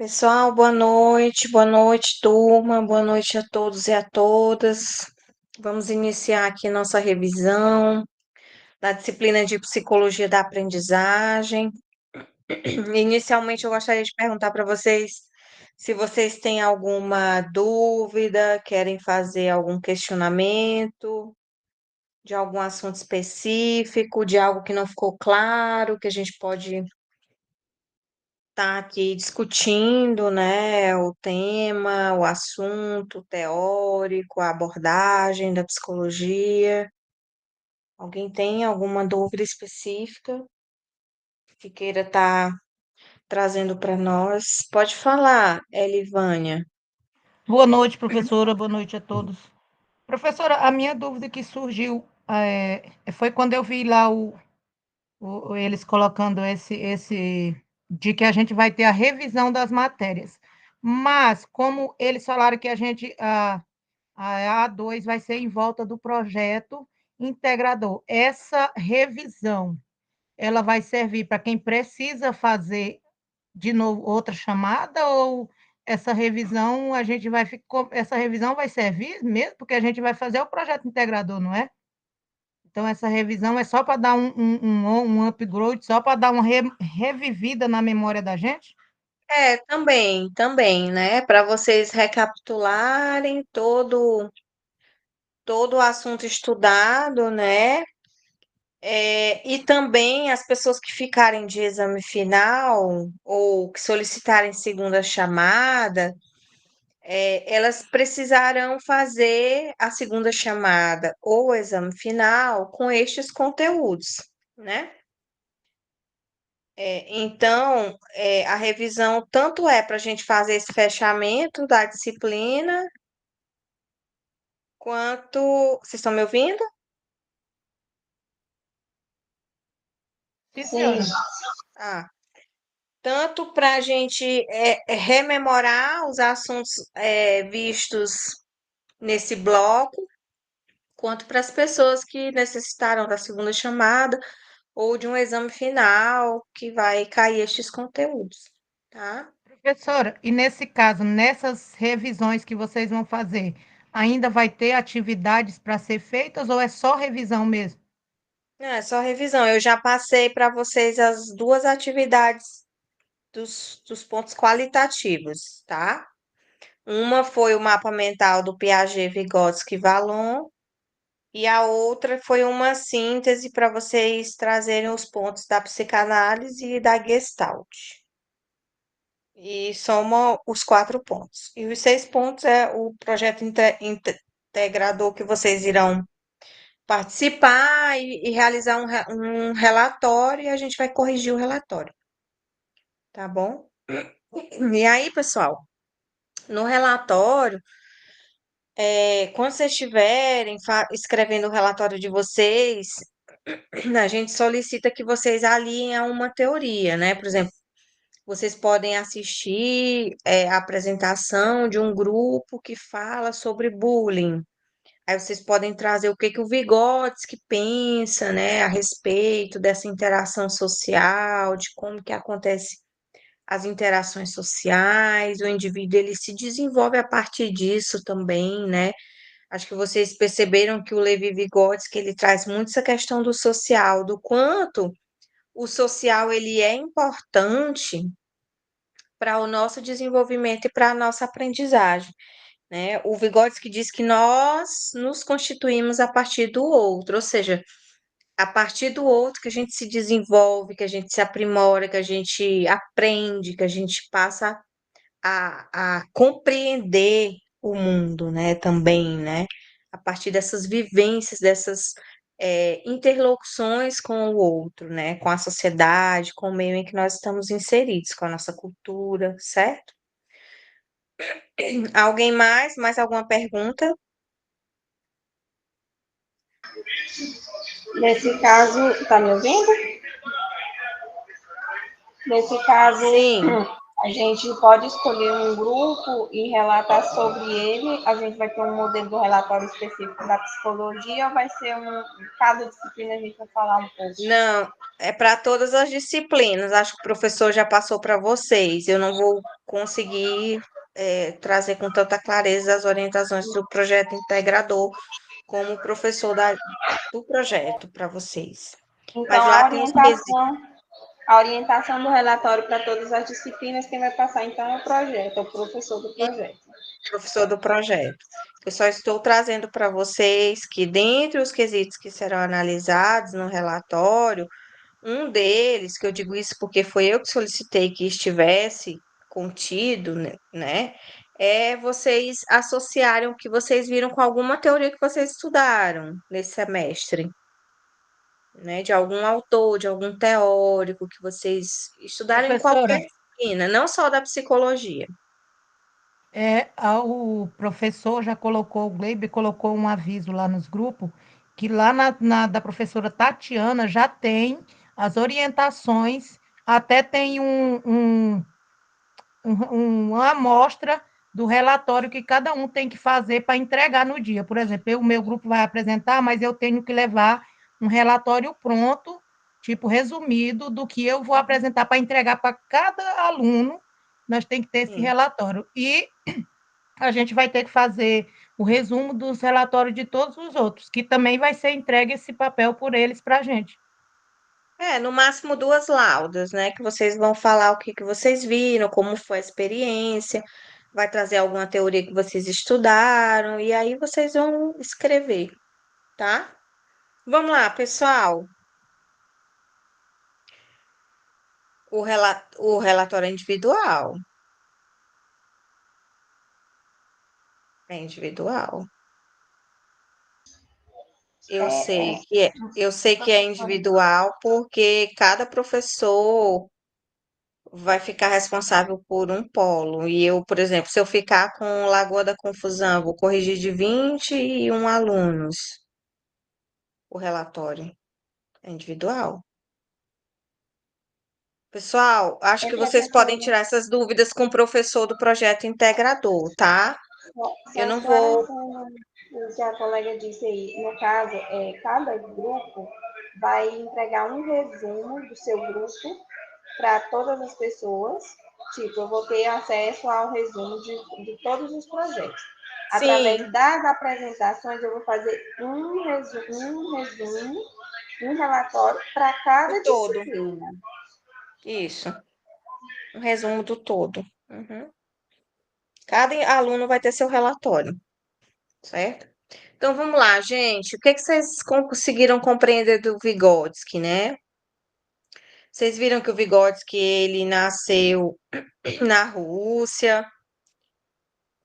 Pessoal, boa noite, turma, boa noite a todos e a todas. Vamos iniciar aqui nossa revisão da disciplina de Psicologia da Aprendizagem. Inicialmente, eu gostaria de perguntar para vocês se vocês têm alguma dúvida, querem fazer algum questionamento de algum assunto específico, de algo que não ficou claro, que a gente pode tá aqui discutindo, né, o tema, o assunto teórico, a abordagem da psicologia. Alguém tem alguma dúvida específica que queira estar trazendo para nós? Pode falar, Elivânia. Boa noite, professora. Boa noite a todos. Professora, a minha dúvida que surgiu foi quando eu vi lá eles colocando esse de que a gente vai ter a revisão das matérias. Mas, como eles falaram que a A2 vai ser em volta do projeto integrador, essa revisão, ela vai servir para quem precisa fazer de novo outra chamada ou essa revisão vai servir mesmo porque a gente vai fazer o projeto integrador, não é? Então essa revisão é só para dar um upgrade, só para dar uma revivida na memória da gente? Também, né, para vocês recapitularem todo o assunto estudado, né? E também as pessoas que ficarem de exame final ou que solicitarem segunda chamada, elas precisarão fazer a segunda chamada ou o exame final com estes conteúdos, né? Então, a revisão tanto é para a gente fazer esse fechamento da disciplina, quanto. Vocês estão me ouvindo? Sim, Sim, senhora. Ah, tanto para a gente rememorar os assuntos vistos nesse bloco, quanto para as pessoas que necessitaram da segunda chamada ou de um exame final que vai cair estes conteúdos, tá? Professora, e nesse caso, nessas revisões que vocês vão fazer, ainda vai ter atividades para ser feitas ou é só revisão mesmo? Não, é só revisão. Eu já passei para vocês as duas atividades dos pontos qualitativos, tá? Uma foi o mapa mental do Piaget, Vygotsky e Vallon, e a outra foi uma síntese para vocês trazerem os pontos da psicanálise e da Gestalt. E soma os 4 pontos. E os 6 pontos é o projeto integrador que vocês irão participar e realizar um relatório e a gente vai corrigir o relatório, tá bom? E aí, pessoal, no relatório, quando vocês estiverem escrevendo o relatório de vocês, a gente solicita que vocês aliem a uma teoria, né? Por exemplo, vocês podem assistir a apresentação de um grupo que fala sobre bullying. Aí vocês podem trazer o que que o Vygotsky pensa, né, a respeito dessa interação social, de como que acontece as interações sociais, o indivíduo ele se desenvolve a partir disso também, né? Acho que vocês perceberam que o Levi Vygotsky ele traz muito essa questão do social, do quanto o social ele é importante para o nosso desenvolvimento e para a nossa aprendizagem, né? O Vygotsky diz que nós nos constituímos a partir do outro, ou seja, a partir do outro que a gente se desenvolve, que a gente se aprimora, que a gente aprende, que a gente passa a compreender o mundo, né? Também, né? A partir dessas vivências, dessas interlocuções com o outro, né? Com a sociedade, com o meio em que nós estamos inseridos, com a nossa cultura, certo? Alguém mais? Mais alguma pergunta? nesse caso, tá me ouvindo? Nesse caso, Sim. A gente pode escolher um grupo e relatar sobre ele. A gente vai ter um modelo do relatório específico da psicologia ou vai ser um. Cada disciplina a gente vai falar um pouco. Não, é para todas as disciplinas. Acho que o professor já passou para vocês. Eu não vou conseguir trazer com tanta clareza as orientações do projeto integrador como o professor do projeto para vocês. Mas Então, lá tem os quesitos. a orientação do relatório para todas as disciplinas, quem vai passar então é o projeto, é o professor do projeto. Professor do projeto. Eu só estou trazendo para vocês que, dentre os quesitos que serão analisados no relatório, um deles, que eu digo isso porque foi eu que solicitei que estivesse contido, né? É vocês associarem o que vocês viram com alguma teoria que vocês estudaram nesse semestre, né? De algum autor, de algum teórico que vocês estudaram em Professora, qualquer disciplina, não só da psicologia. o professor já colocou, o Gleiber colocou um aviso lá nos grupos, que lá da professora Tatiana já tem as orientações, até tem uma amostra do relatório que cada um tem que fazer para entregar no dia. Por exemplo, o meu grupo vai apresentar, mas eu tenho que levar um relatório pronto, tipo resumido, do que eu vou apresentar para entregar para cada aluno. Nós tem que ter esse Sim. relatório. E a gente vai ter que fazer o resumo dos relatórios de todos os outros, que também vai ser entregue esse papel por eles para a gente. No máximo duas laudas, né? Que vocês vão falar o que que vocês viram, como foi a experiência, vai trazer alguma teoria que vocês estudaram, e aí vocês vão escrever, tá? Vamos lá, pessoal. O relatório é individual. É individual. Eu sei que é individual porque cada professor vai ficar responsável por um polo. E eu, por exemplo, se eu ficar com Lagoa da Confusão, vou corrigir de 21 alunos o relatório. É individual. Pessoal, acho É, que vocês podem professora, tirar essas dúvidas com o professor do projeto integrador, tá? Eu só não vou. esclarecendo o que a colega disse aí, no caso, cada grupo vai entregar um resumo do seu grupo para todas as pessoas. Tipo, eu vou ter acesso ao resumo de todos os projetos. Sim, Através das apresentações, eu vou fazer um relatório para do cada todo. disciplina. Isso. Um resumo do todo. Uhum. Cada aluno vai ter seu relatório, certo? Então vamos lá, gente. O que que vocês conseguiram compreender do Vygotsky, né? Vocês viram que o Vygotsky ele nasceu na Rússia,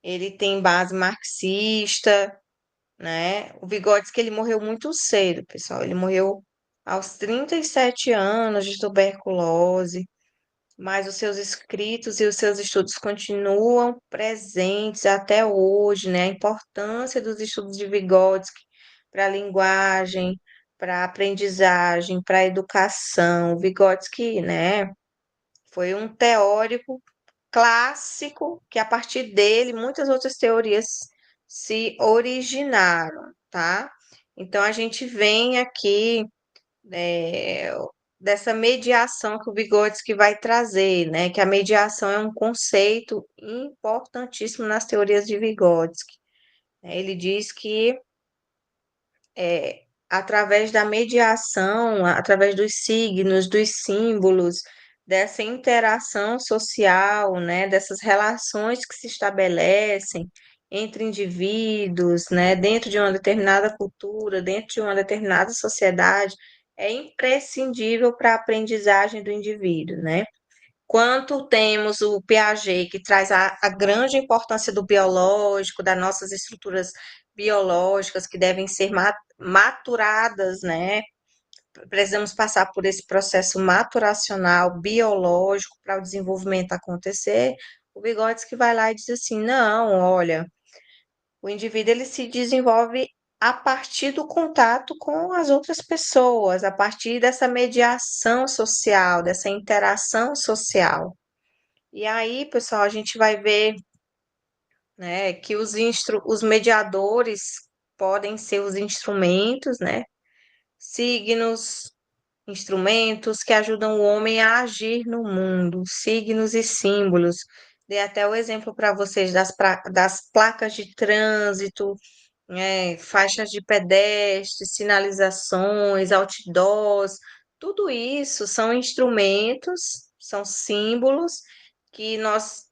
ele tem base marxista, né? O Vygotsky ele morreu muito cedo, pessoal. Ele morreu aos 37 anos de tuberculose, mas os seus escritos e os seus estudos continuam presentes até hoje, né? A importância dos estudos de Vygotsky para a linguagem, para a aprendizagem, para a educação. Vygotsky, né, foi um teórico clássico que a partir dele muitas outras teorias se originaram, tá? Então a gente vem aqui é, dessa mediação que o Vygotsky vai trazer, né? Que a mediação é um conceito importantíssimo nas teorias de Vygotsky. Ele diz que através da mediação, através dos signos, dos símbolos, dessa interação social, né? Dessas relações que se estabelecem entre indivíduos, né? Dentro de uma determinada cultura, dentro de uma determinada sociedade, é imprescindível para a aprendizagem do indivíduo, né? Quanto temos o Piaget, que traz a grande importância do biológico, das nossas estruturas biológicas que devem ser maturadas, né? Precisamos passar por esse processo maturacional biológico para o desenvolvimento acontecer. O Vygotsky vai lá e diz assim: não, olha, o indivíduo ele se desenvolve a partir do contato com as outras pessoas, a partir dessa mediação social, dessa interação social. E aí, pessoal, a gente vai ver, né, que os mediadores podem ser os instrumentos, né, signos, instrumentos que ajudam o homem a agir no mundo, signos e símbolos. Dei até o exemplo para vocês das placas de trânsito, faixas de pedestre, sinalizações, outdoors, tudo isso são instrumentos, são símbolos que nós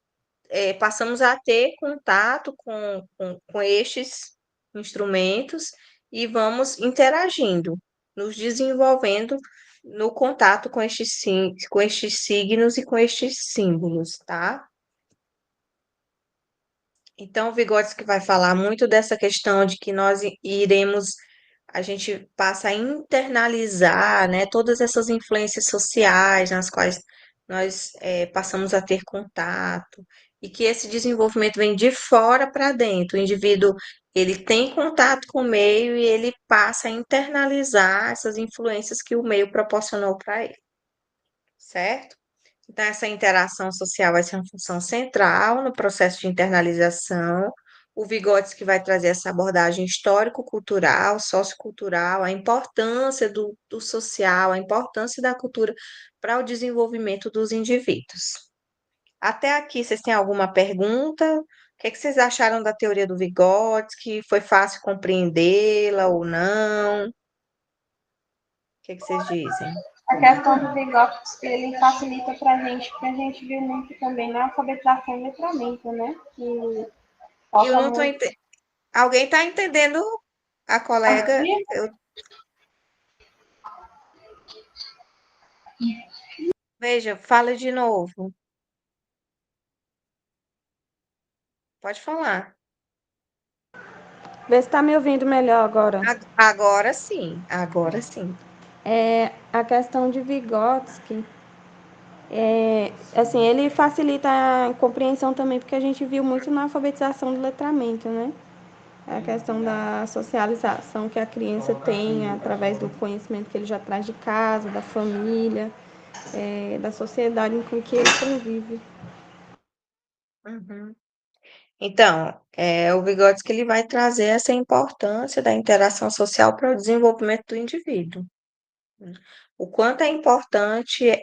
passamos a ter contato com estes instrumentos e vamos interagindo, nos desenvolvendo no contato com estes signos e com estes símbolos, tá? Então, o Vygotsky vai falar muito dessa questão de que a gente passa a internalizar, né, todas essas influências sociais nas quais nós passamos a ter contato, e que esse desenvolvimento vem de fora para dentro. O indivíduo, ele tem contato com o meio e ele passa a internalizar essas influências que o meio proporcionou para ele, certo? Então, essa interação social vai ser uma função central no processo de internalização. O Vygotsky vai trazer essa abordagem histórico-cultural, sociocultural, a importância do social, a importância da cultura para o desenvolvimento dos indivíduos. Até aqui, vocês têm alguma pergunta? O que é que vocês acharam da teoria do Vygotsky? Foi fácil compreendê-la ou não? O que é que vocês dizem? A questão do Vygotsky, ele facilita para a gente, porque a gente viu muito também na alfabetização e letramento, né? Que Eu foca não estou muito. Alguém está entendendo a colega? Veja, fala de novo. Pode falar. Vê se está me ouvindo melhor agora. Agora sim, agora sim. A questão de Vygotsky, assim, ele facilita a compreensão também, porque a gente viu muito na alfabetização do letramento, né? A questão da socialização que a criança tem através do conhecimento que ele já traz de casa, da família, da sociedade com que ele convive. Uhum. Então, o Vygotsky ele vai trazer essa importância da interação social para o desenvolvimento do indivíduo. O quanto é importante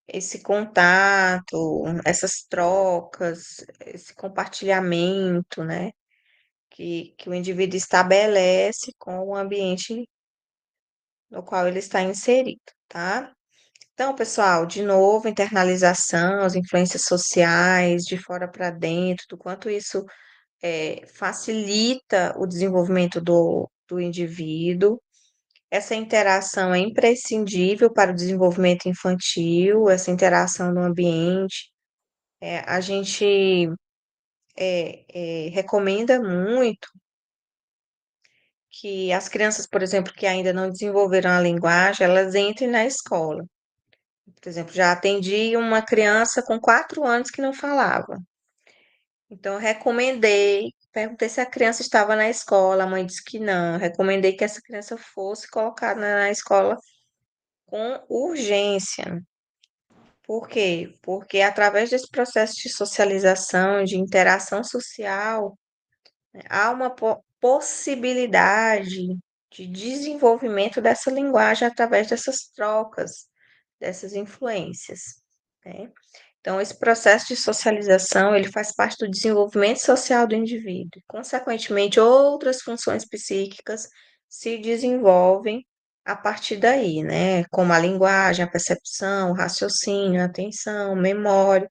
esse contato, essas trocas, esse compartilhamento, né, que o indivíduo estabelece com o ambiente no qual ele está inserido, tá? Então, pessoal, de novo, internalização, as influências sociais, de fora para dentro, do quanto isso facilita o desenvolvimento do indivíduo. Essa interação é imprescindível para o desenvolvimento infantil, essa interação no ambiente. A gente recomenda muito que as crianças, por exemplo, que ainda não desenvolveram a linguagem, elas entrem na escola. Por exemplo, já atendi uma criança com 4 anos que não falava. Então, eu recomendei, perguntei se a criança estava na escola, a mãe disse que não. Recomendei que essa criança fosse colocada na escola com urgência. Por quê? Porque através desse processo de socialização, de interação social, há uma possibilidade de desenvolvimento dessa linguagem através dessas trocas, dessas influências, né? Então, esse processo de socialização, ele faz parte do desenvolvimento social do indivíduo. Consequentemente, outras funções psíquicas se desenvolvem a partir daí, né? Como a linguagem, a percepção, o raciocínio, a atenção, memória,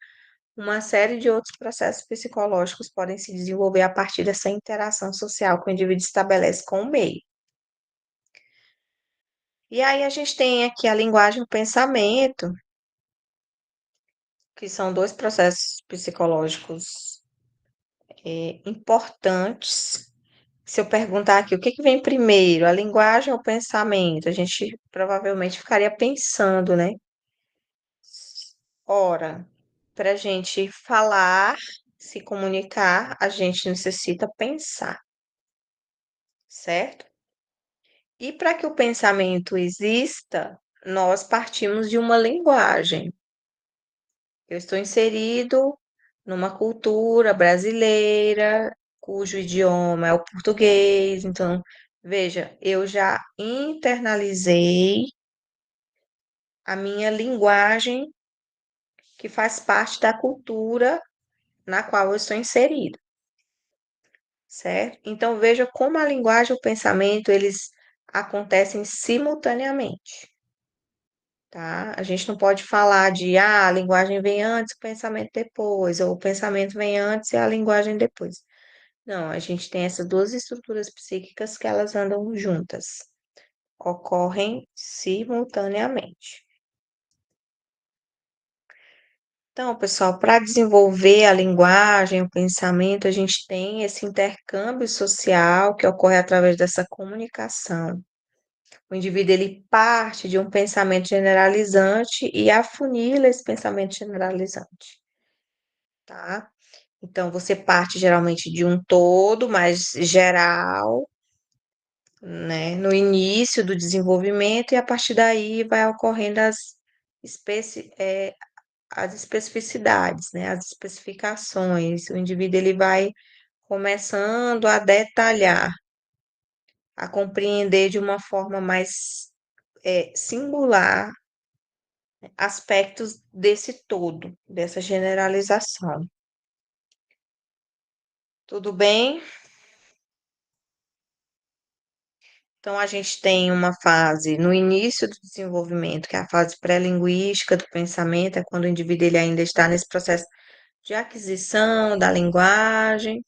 uma série de outros processos psicológicos podem se desenvolver a partir dessa interação social que o indivíduo estabelece com o meio. E aí a gente tem aqui a linguagem e o pensamento, que são dois processos psicológicos importantes. Se eu perguntar aqui o que vem primeiro, a linguagem ou o pensamento, a gente provavelmente ficaria pensando, né? Ora, para a gente falar, se comunicar, a gente necessita pensar, certo? E para que o pensamento exista, nós partimos de uma linguagem. Eu estou inserido numa cultura brasileira, cujo idioma é o português. Então, veja, eu já internalizei a minha linguagem que faz parte da cultura na qual eu estou inserida, certo? Então, veja como a linguagem e o pensamento, eles acontecem simultaneamente, tá? A gente não pode falar de, a linguagem vem antes, o pensamento depois, ou o pensamento vem antes e a linguagem depois. Não, a gente tem essas duas estruturas psíquicas que elas andam juntas, ocorrem simultaneamente. Então, pessoal, para desenvolver a linguagem, o pensamento, a gente tem esse intercâmbio social que ocorre através dessa comunicação. O indivíduo ele parte de um pensamento generalizante e afunila esse pensamento generalizante, tá? Então, você parte geralmente de um todo mais geral, né, no início do desenvolvimento, e a partir daí vai ocorrendo as especificidades, né, as especificações. O indivíduo ele vai começando a detalhar, a compreender de uma forma mais singular aspectos desse todo, dessa generalização. Tudo bem? Então, a gente tem uma fase no início do desenvolvimento, que é a fase pré-linguística do pensamento, é quando o indivíduo ele ainda está nesse processo de aquisição da linguagem,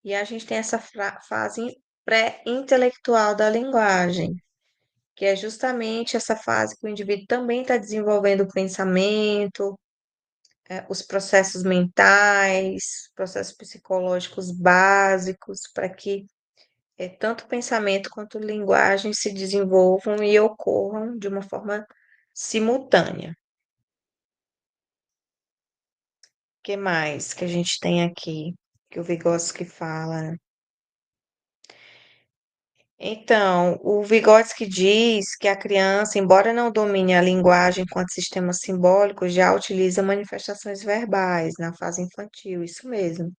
e a gente tem essa fase pré-intelectual da linguagem, que é justamente essa fase que o indivíduo também está desenvolvendo o pensamento, os processos mentais, processos psicológicos básicos, para que tanto pensamento quanto linguagem se desenvolvam e ocorram de uma forma simultânea. O que mais que a gente tem aqui que o Vygotsky fala? Então, o Vygotsky diz que a criança, embora não domine a linguagem enquanto sistema simbólico, já utiliza manifestações verbais na fase infantil, isso mesmo.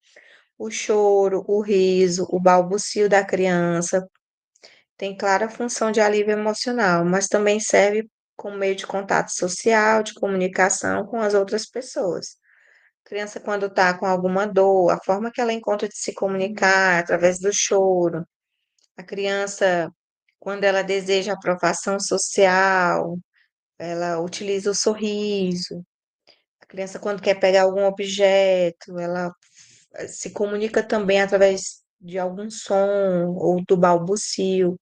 O choro, o riso, o balbucio da criança tem clara função de alívio emocional, mas também serve como meio de contato social, de comunicação com as outras pessoas. A criança, quando está com alguma dor, a forma que ela encontra de se comunicar é através do choro. A criança, quando ela deseja aprovação social, ela utiliza o sorriso. A criança, quando quer pegar algum objeto, ela se comunica também através de algum som ou do balbucio.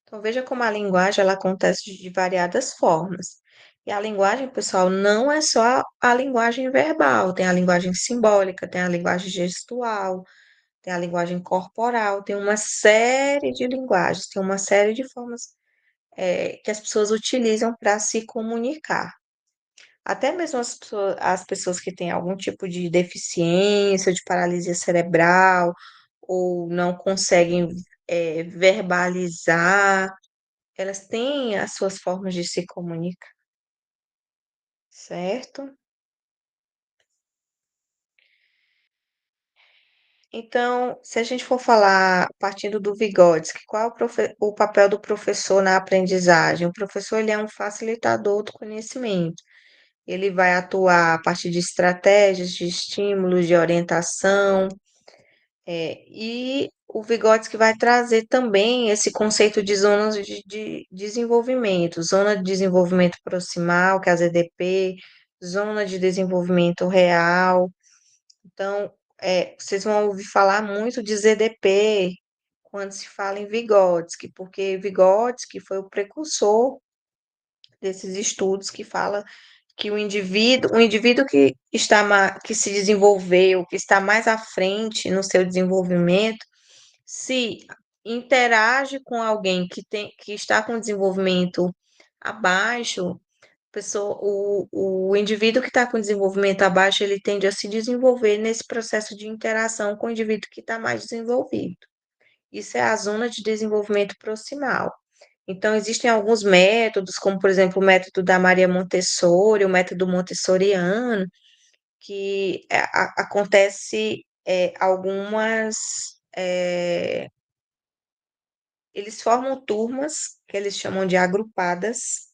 Então, veja como a linguagem ela acontece de variadas formas. E a linguagem, pessoal, não é só a linguagem verbal, tem a linguagem simbólica, tem a linguagem gestual, tem a linguagem corporal, tem uma série de linguagens, tem uma série de formas que as pessoas utilizam para se comunicar. Até mesmo as pessoas que têm algum tipo de deficiência, de paralisia cerebral, ou não conseguem verbalizar, elas têm as suas formas de se comunicar, certo? Então, se a gente for falar partindo do Vygotsky, qual é o papel do professor na aprendizagem? O professor ele é um facilitador do conhecimento. Ele vai atuar a partir de estratégias, de estímulos, de orientação, e o Vygotsky vai trazer também esse conceito de zonas de desenvolvimento, zona de desenvolvimento proximal, que é a ZDP, zona de desenvolvimento real. Então, vocês vão ouvir falar muito de ZDP quando se fala em Vygotsky, porque Vygotsky foi o precursor desses estudos que fala que o indivíduo que que se desenvolveu, que está mais à frente no seu desenvolvimento, se interage com alguém que está com desenvolvimento abaixo, o indivíduo que está com desenvolvimento abaixo, ele tende a se desenvolver nesse processo de interação com o indivíduo que está mais desenvolvido. Isso é a zona de desenvolvimento proximal. Então, existem alguns métodos, como, por exemplo, o método da Maria Montessori, o método montessoriano, que acontece algumas. Eles formam turmas, que eles chamam de agrupadas,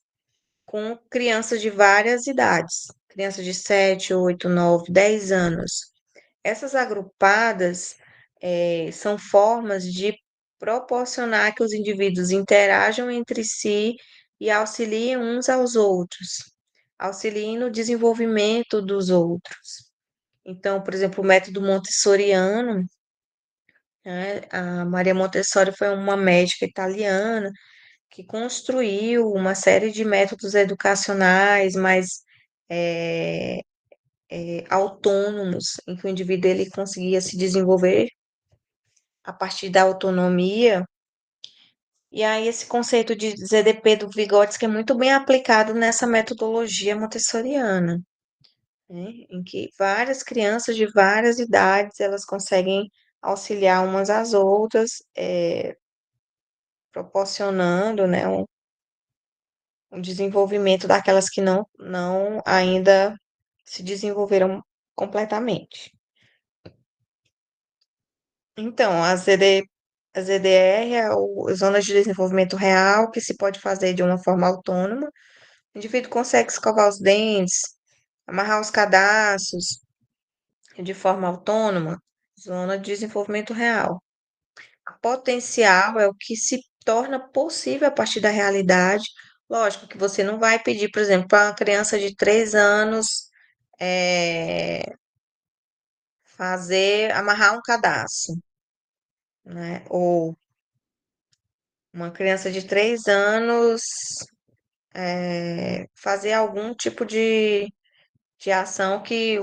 com crianças de várias idades, crianças de 7, 8, 9, 10 anos. Essas agrupadas são formas de proporcionar que os indivíduos interajam entre si e auxiliem uns aos outros, auxiliem no desenvolvimento dos outros. Então, por exemplo, o método montessoriano, né, a Maria Montessori foi uma médica italiana que construiu uma série de métodos educacionais mais eh, autônomos, em que o indivíduo ele conseguia se desenvolver a partir da autonomia. E aí esse conceito de ZDP do Vygotsky é muito bem aplicado nessa metodologia montessoriana, né? Em que várias crianças de várias idades elas conseguem auxiliar umas às outras, proporcionando, né, um desenvolvimento daquelas que não ainda se desenvolveram completamente. Então, a ZDR é a Zona de Desenvolvimento Real, que se pode fazer de uma forma autônoma. O indivíduo consegue escovar os dentes, amarrar os cadastros de forma autônoma. Zona de Desenvolvimento Real. A potencial é o que se torna possível a partir da realidade. Lógico que você não vai pedir, por exemplo, para uma criança de 3 anos amarrar um cadastro, né? Ou uma criança de 3 anos fazer algum tipo de ação que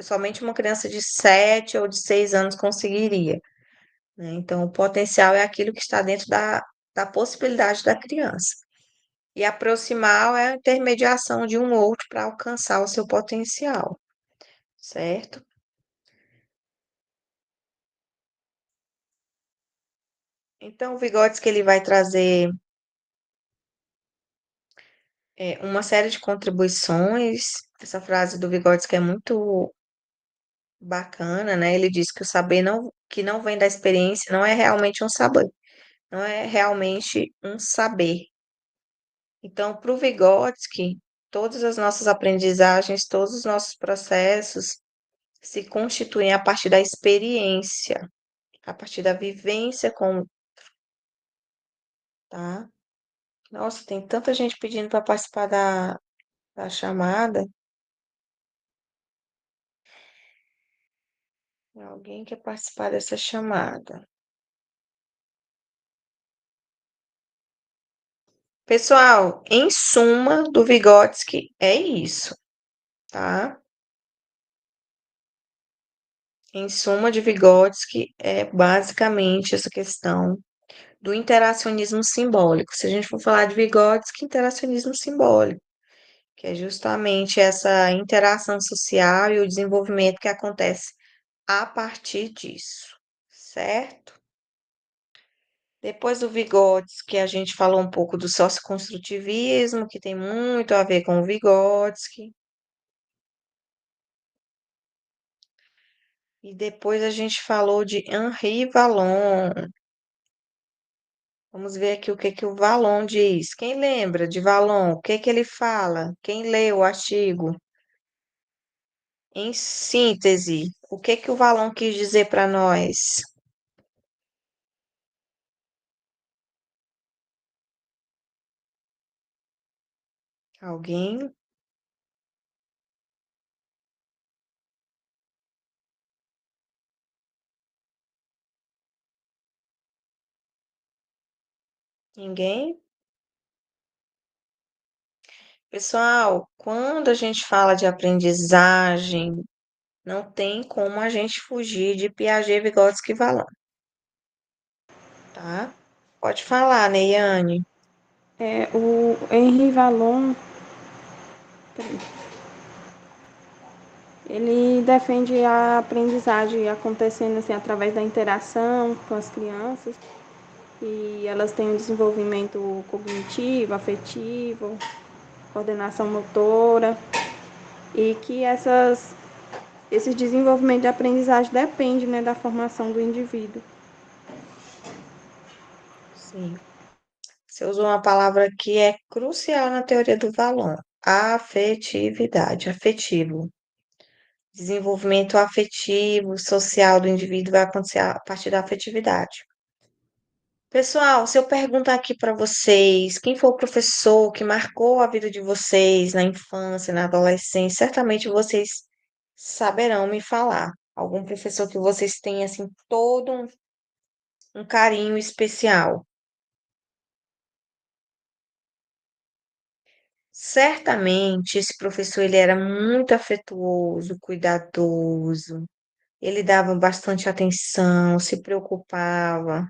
somente uma criança de 7 ou de 6 anos conseguiria, né? Então, o potencial é aquilo que está dentro da possibilidade da criança. E a proximal é a intermediação de um outro para alcançar o seu potencial, certo? Então, o Vygotsky ele vai trazer uma série de contribuições. Essa frase do Vygotsky é muito bacana, né? Ele diz que o saber que não vem da experiência não é realmente um saber, não é realmente um saber. Então, para o Vygotsky, todas as nossas aprendizagens, todos os nossos processos se constituem a partir da experiência, a partir da vivência com, tá? Nossa, tem tanta gente pedindo para participar da chamada. Alguém quer participar dessa chamada? Pessoal, em suma, do Vygotsky é isso, tá? Em suma, de Vygotsky é basicamente essa questão do interacionismo simbólico. Se a gente for falar de Vygotsky, interacionismo simbólico, que é justamente essa interação social e o desenvolvimento que acontece a partir disso, certo? Depois do Vygotsky, a gente falou um pouco do socioconstrutivismo, que tem muito a ver com o Vygotsky. E depois a gente falou de Henri Vallon. Vamos ver aqui o que que o Vallon diz. Quem lembra de Vallon? O que que ele fala? Quem lê o artigo? Em síntese, o que que o Vallon quis dizer para nós? Alguém? Ninguém? Pessoal, quando a gente fala de aprendizagem, não tem como a gente fugir de Piaget, Vygotsky e Vallon, tá? Pode falar, Neiane. O Henri Vallon, ele defende a aprendizagem acontecendo assim através da interação com as crianças. e elas têm um desenvolvimento cognitivo, afetivo, coordenação motora, e que esse desenvolvimento de aprendizagem depende, né, da formação do indivíduo. Sim. Você usou uma palavra que é crucial na teoria do valor, afetividade, afetivo. Desenvolvimento afetivo, social do indivíduo vai acontecer a partir da afetividade. Pessoal, se eu perguntar aqui para vocês, quem foi o professor que marcou a vida de vocês na infância, na adolescência, certamente vocês saberão me falar. Algum professor que vocês têm assim todo um carinho especial. Certamente esse professor ele era muito afetuoso, cuidadoso. Ele dava bastante atenção, se preocupava.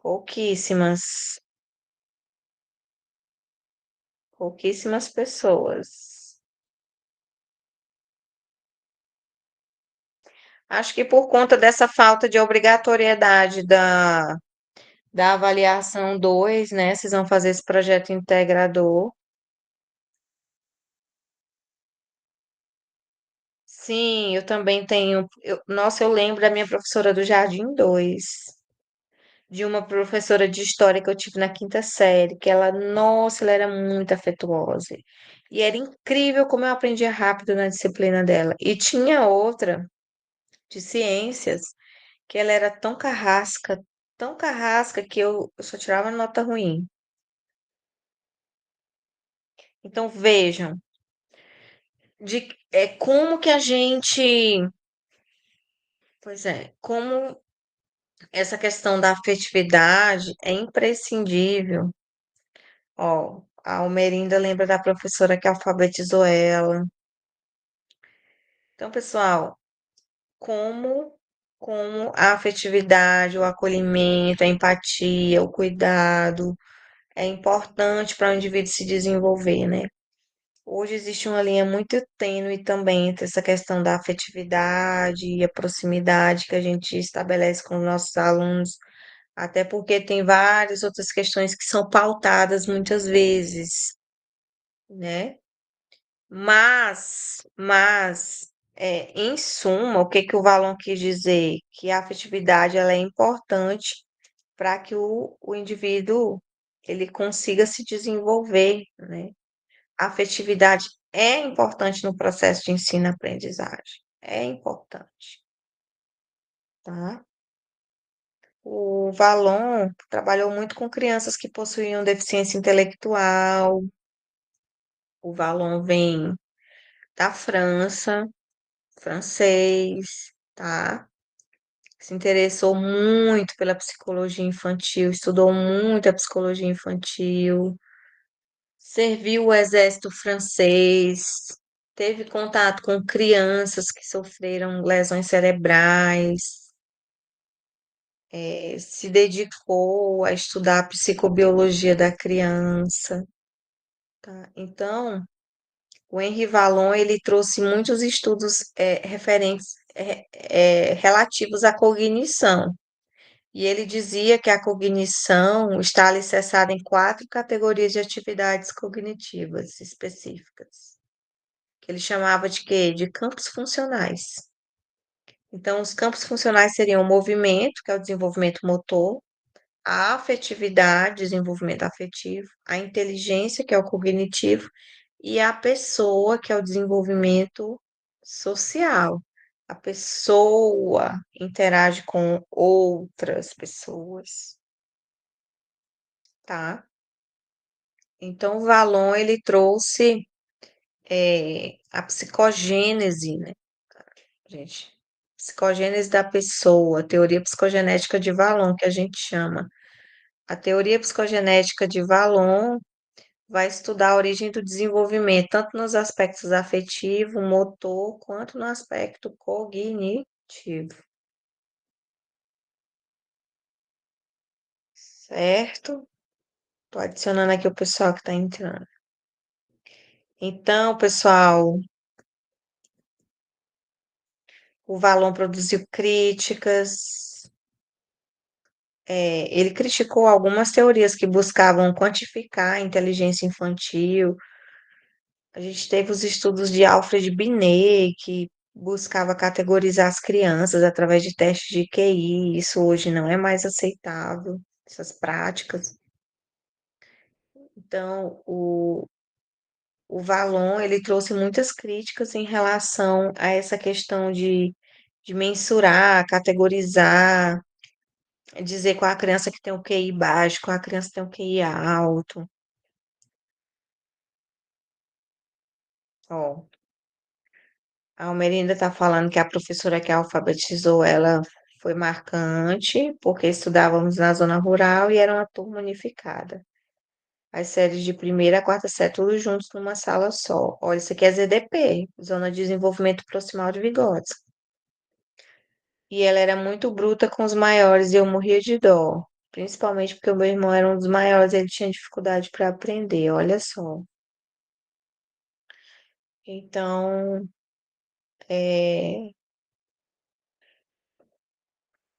Pouquíssimas, pouquíssimas pessoas. Acho que por conta dessa falta de obrigatoriedade da avaliação 2, né? Vocês vão fazer esse projeto integrador. Sim, eu também tenho. Nossa, eu lembro da minha professora do Jardim 2, de uma professora de história que eu tive na quinta série, que ela, nossa, ela era muito afetuosa. E era incrível como eu aprendia rápido na disciplina dela. E tinha outra de ciências, que ela era tão carrasca que eu só tirava nota ruim. Então vejam, como que a gente, pois é, como essa questão da afetividade é imprescindível. Ó, a Almerinda lembra da professora que alfabetizou ela. Então, pessoal, como como a afetividade, o acolhimento, a empatia, o cuidado é importante para o indivíduo se desenvolver, né? Hoje existe uma linha muito tênue também entre essa questão da afetividade e a proximidade que a gente estabelece com os nossos alunos, até porque tem várias outras questões que são pautadas muitas vezes, né? Em suma, o que que o Valon quis dizer? Que a afetividade ela é importante para que o indivíduo ele consiga se desenvolver, né? A afetividade é importante no processo de ensino-aprendizagem. É importante, tá? O Valon trabalhou muito com crianças que possuíam deficiência intelectual. O Valon vem da França, francês, tá? Se interessou muito pela psicologia infantil, estudou muito a psicologia infantil, serviu o exército francês, teve contato com crianças que sofreram lesões cerebrais, se dedicou a estudar a psicobiologia da criança, tá? Então, o Henri Vallon, ele trouxe muitos estudos referentes, relativos à cognição. E ele dizia que a cognição está alicerçada em quatro categorias de atividades cognitivas específicas, que ele chamava de quê? De campos funcionais. Então, os campos funcionais seriam o movimento, que é o desenvolvimento motor, a afetividade, desenvolvimento afetivo, a inteligência, que é o cognitivo, e a pessoa, que é o desenvolvimento social. A pessoa interage com outras pessoas, tá? Então, o Valon, ele trouxe a psicogênese, né, gente? Psicogênese da pessoa, teoria psicogenética de Valon, que a gente chama. A teoria psicogenética de Valon vai estudar a origem do desenvolvimento, tanto nos aspectos afetivo, motor, quanto no aspecto cognitivo, certo? Tô adicionando aqui o pessoal que está entrando. Então, pessoal, o Valon produziu críticas, ele criticou algumas teorias que buscavam quantificar a inteligência infantil. A gente teve os estudos de Alfred Binet, que buscava categorizar as crianças através de testes de QI. Isso hoje não é mais aceitável, essas práticas. Então, o Valon, ele trouxe muitas críticas em relação a essa questão de mensurar, categorizar, dizer qual a criança que tem o QI baixo, qual a criança que tem o QI alto. Ó, a Almerinda está falando que a professora que alfabetizou ela foi marcante, porque estudávamos na zona rural e era uma turma unificada. As séries de primeira a quarta série, todos juntos numa sala só. Olha, isso aqui é ZDP, Zona de Desenvolvimento Proximal de Vygotsky. E ela era muito bruta com os maiores e eu morria de dó. Principalmente porque o meu irmão era um dos maiores e ele tinha dificuldade para aprender, olha só. Então, é,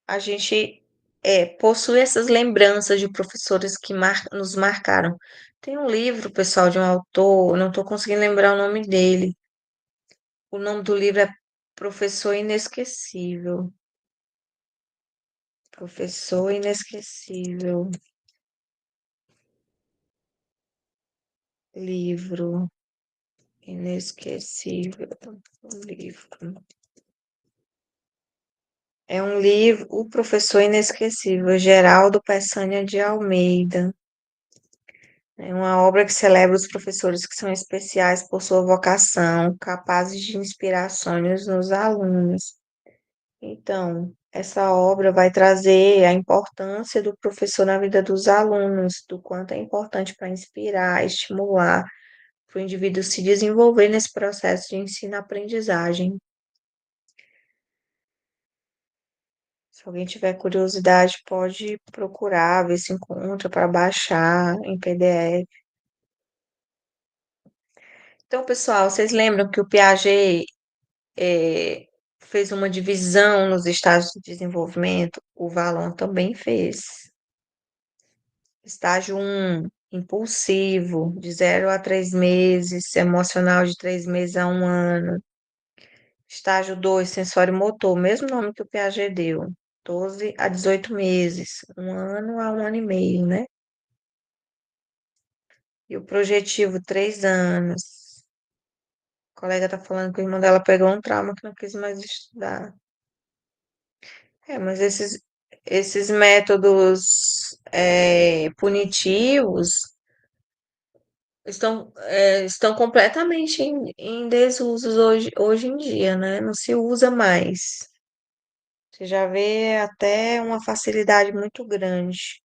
a gente possui essas lembranças de professores que nos marcaram. Tem um livro, pessoal, de um autor, não estou conseguindo lembrar o nome dele. O nome do livro é Professor Inesquecível. Professor Inesquecível. Livro Inesquecível. Livro. É um livro, O Professor Inesquecível, Geraldo Peçanha de Almeida. É uma obra que celebra os professores que são especiais por sua vocação, capazes de inspirar sonhos nos alunos. Então, essa obra vai trazer a importância do professor na vida dos alunos, do quanto é importante para inspirar, estimular, para o indivíduo se desenvolver nesse processo de ensino-aprendizagem. Se alguém tiver curiosidade, pode procurar, ver se encontra para baixar em PDF. Então, pessoal, vocês lembram que o Piaget fez uma divisão nos estágios de desenvolvimento? O Valon também fez. Estágio 1, impulsivo, de 0 a 3 meses, emocional de 3 meses a 1 ano. Estágio 2, sensório motor, mesmo nome que o Piaget deu, 12 a 18 meses, 1 ano a 1 ano e meio, né? E o projetivo, 3 anos. A colega tá falando que o irmão dela pegou um trauma que não quis mais estudar. Mas esses métodos punitivos estão completamente em desuso hoje em dia, né? Não se usa mais. Você já vê até uma facilidade muito grande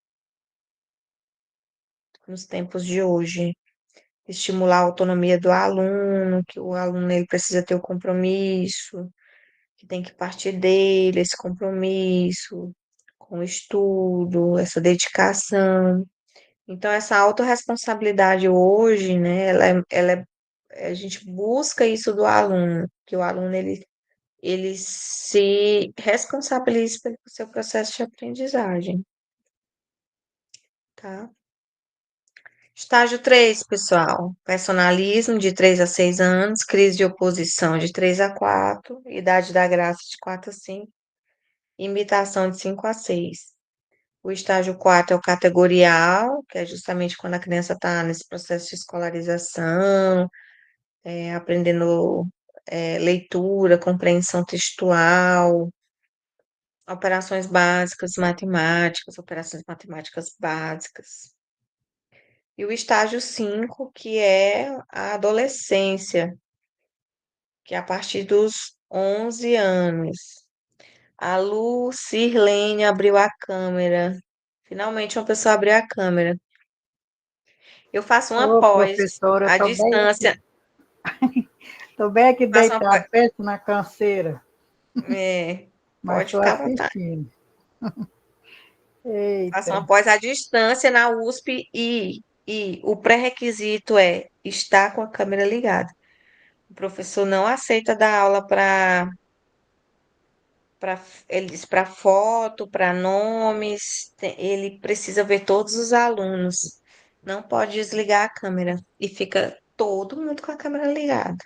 nos tempos de hoje. Estimular a autonomia do aluno, que o aluno ele precisa ter o compromisso, que tem que partir dele, esse compromisso com o estudo, essa dedicação. Então, essa autorresponsabilidade hoje, né, a gente busca isso do aluno, que o aluno ele se responsabilize pelo seu processo de aprendizagem, tá? Estágio 3, pessoal. Personalismo de 3 a 6 anos, crise de oposição de 3 a 4, idade da graça de 4 a 5, imitação de 5 a 6. O estágio 4 é o categorial, que é justamente quando a criança está nesse processo de escolarização, aprendendo leitura, compreensão textual, operações básicas, matemáticas, operações matemáticas básicas. E o estágio 5, que é a adolescência, que é a partir dos 11 anos. A Lu Sirlene abriu a câmera. Finalmente uma pessoa abriu a câmera. Eu faço uma Ô, pós professora, à distância. tô bem aqui Faço uma pós, deitado, penso na canseira, mas pode estou ficar à vontade. assistindo. Faço Eita, uma pós à distância na USP e o pré-requisito é estar com a câmera ligada. O professor não aceita dar aula para ele diz para foto, para nomes, ele precisa ver todos os alunos. Não pode desligar a câmera e fica todo mundo com a câmera ligada.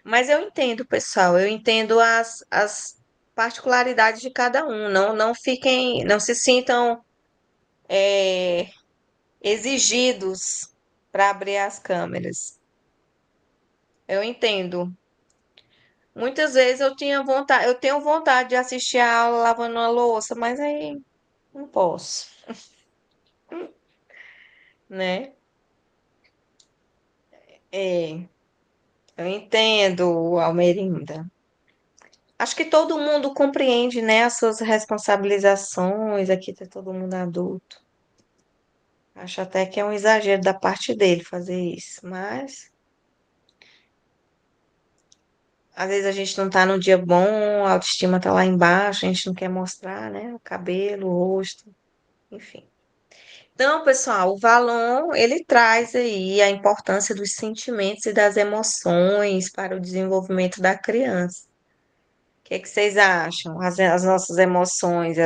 Mas eu entendo, pessoal, eu entendo as particularidades de cada um. Não fiquem, não se sintam é, exigidos para abrir as câmeras. Eu entendo. Muitas vezes eu tenho vontade de assistir a aula lavando a louça, mas aí não posso, né? É, eu entendo, Almerinda. Acho que todo mundo compreende, né, as suas responsabilizações. Aqui tá todo mundo adulto. Acho até que é um exagero da parte dele fazer isso, mas às vezes a gente não tá num dia bom, a autoestima tá lá embaixo, a gente não quer mostrar, né, o cabelo, o rosto, enfim. Então, pessoal, o Valon, ele traz aí a importância dos sentimentos e das emoções para o desenvolvimento da criança. O que é que vocês acham? As nossas emoções,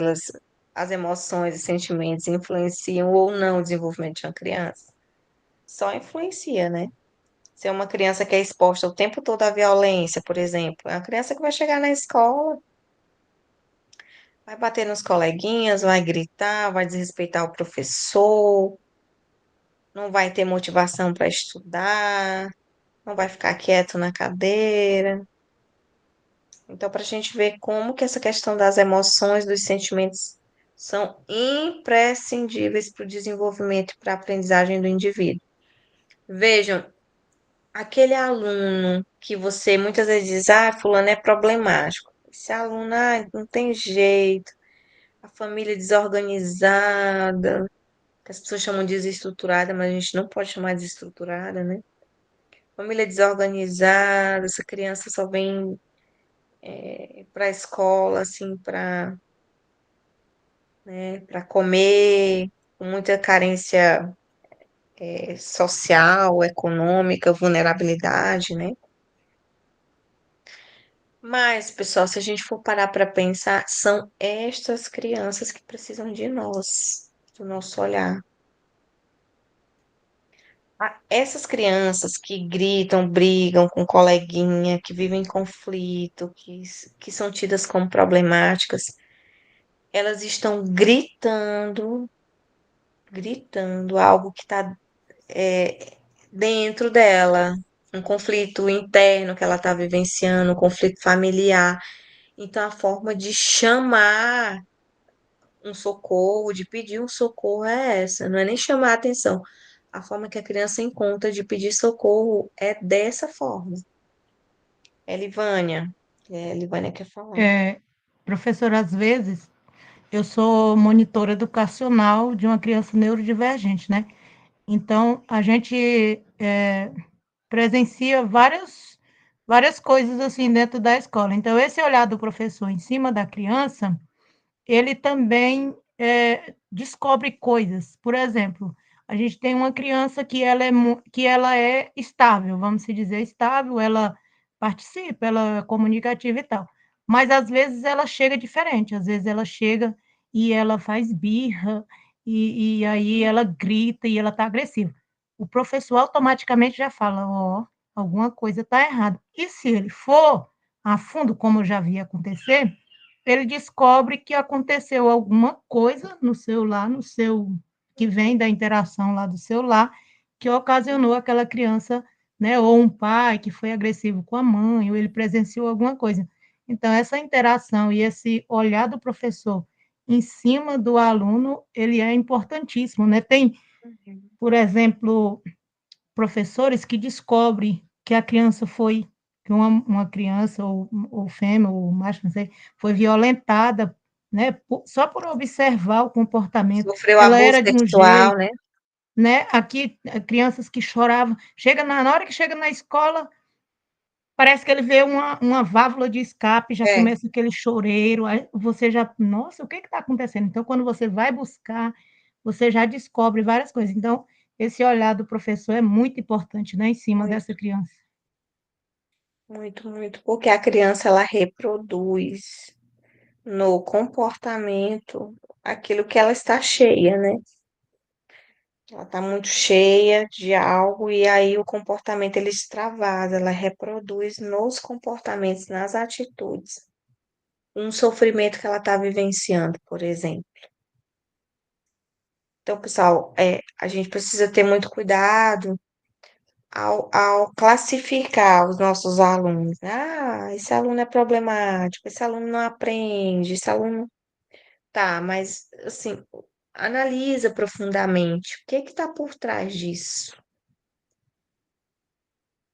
as emoções e sentimentos influenciam ou não o desenvolvimento de uma criança? Só influencia, né? Se é uma criança que é exposta o tempo todo à violência, por exemplo, é uma criança que vai chegar na escola, vai bater nos coleguinhas, vai gritar, vai desrespeitar o professor, não vai ter motivação para estudar, não vai ficar quieto na cadeira. Então, para a gente ver como que essa questão das emoções, dos sentimentos são imprescindíveis para o desenvolvimento e para a aprendizagem do indivíduo. Vejam, aquele aluno que você muitas vezes diz, ah, fulano é problemático. Esse aluno, ah, não tem jeito, a família é desorganizada, que as pessoas chamam de desestruturada, mas a gente não pode chamar de desestruturada, né? Família desorganizada, essa criança só vem para a escola, assim, para comer, com muita carência social, econômica, vulnerabilidade, né? Mas, pessoal, se a gente for parar para pensar, são estas crianças que precisam de nós, do nosso olhar. Essas crianças que gritam, brigam com coleguinha, que vivem em conflito, que são tidas como problemáticas, elas estão gritando algo que está dentro dela, um conflito interno que ela está vivenciando, um conflito familiar. Então, a forma de chamar um socorro, de pedir um socorro é essa, não é nem chamar a atenção. A forma que a criança encontra de pedir socorro é dessa forma. Livânia quer falar. Professor, às vezes, eu sou monitora educacional de uma criança neurodivergente, né? Então, a gente presencia várias coisas assim dentro da escola. Então, esse olhar do professor em cima da criança, ele também descobre coisas. Por exemplo, a gente tem uma criança que ela é estável, vamos se dizer estável, ela participa, ela é comunicativa e tal. Mas às vezes ela chega diferente, às vezes ela chega e ela faz birra, e aí ela grita e ela está agressiva. O professor automaticamente já fala, ó, oh, alguma coisa está errada. E se ele for a fundo, como eu já vi acontecer, ele descobre que aconteceu alguma coisa no celular, no seu que vem da interação lá do celular, que ocasionou aquela criança, né, ou um pai que foi agressivo com a mãe, ou ele presenciou alguma coisa. Então, essa interação e esse olhar do professor em cima do aluno, ele é importantíssimo, né? Tem, por exemplo, professores que descobrem que a criança foi, que uma criança, ou fêmea, ou macho, não sei, foi violentada, né, só por observar o comportamento. Sofreu Ela abuso era de um sexual, jeito, né? né? Aqui, crianças que choravam, na hora que chega na escola, parece que ele vê uma válvula de escape, já É, começa aquele choreiro, aí você já, nossa, o que está acontecendo? Então, quando você vai buscar, você já descobre várias coisas. Então, esse olhar do professor é muito importante, né, em cima dessa muito. criança. muito, muito, porque a criança ela reproduz no comportamento aquilo que ela está cheia, né? Ela está muito cheia de algo e aí o comportamento ele extravasa, ela reproduz nos comportamentos, nas atitudes, um sofrimento que ela está vivenciando, por exemplo. Então, pessoal, a gente precisa ter muito cuidado ao classificar os nossos alunos. Ah, esse aluno é problemático, esse aluno não aprende, esse aluno. Tá, mas assim, analisa profundamente o que está por trás disso,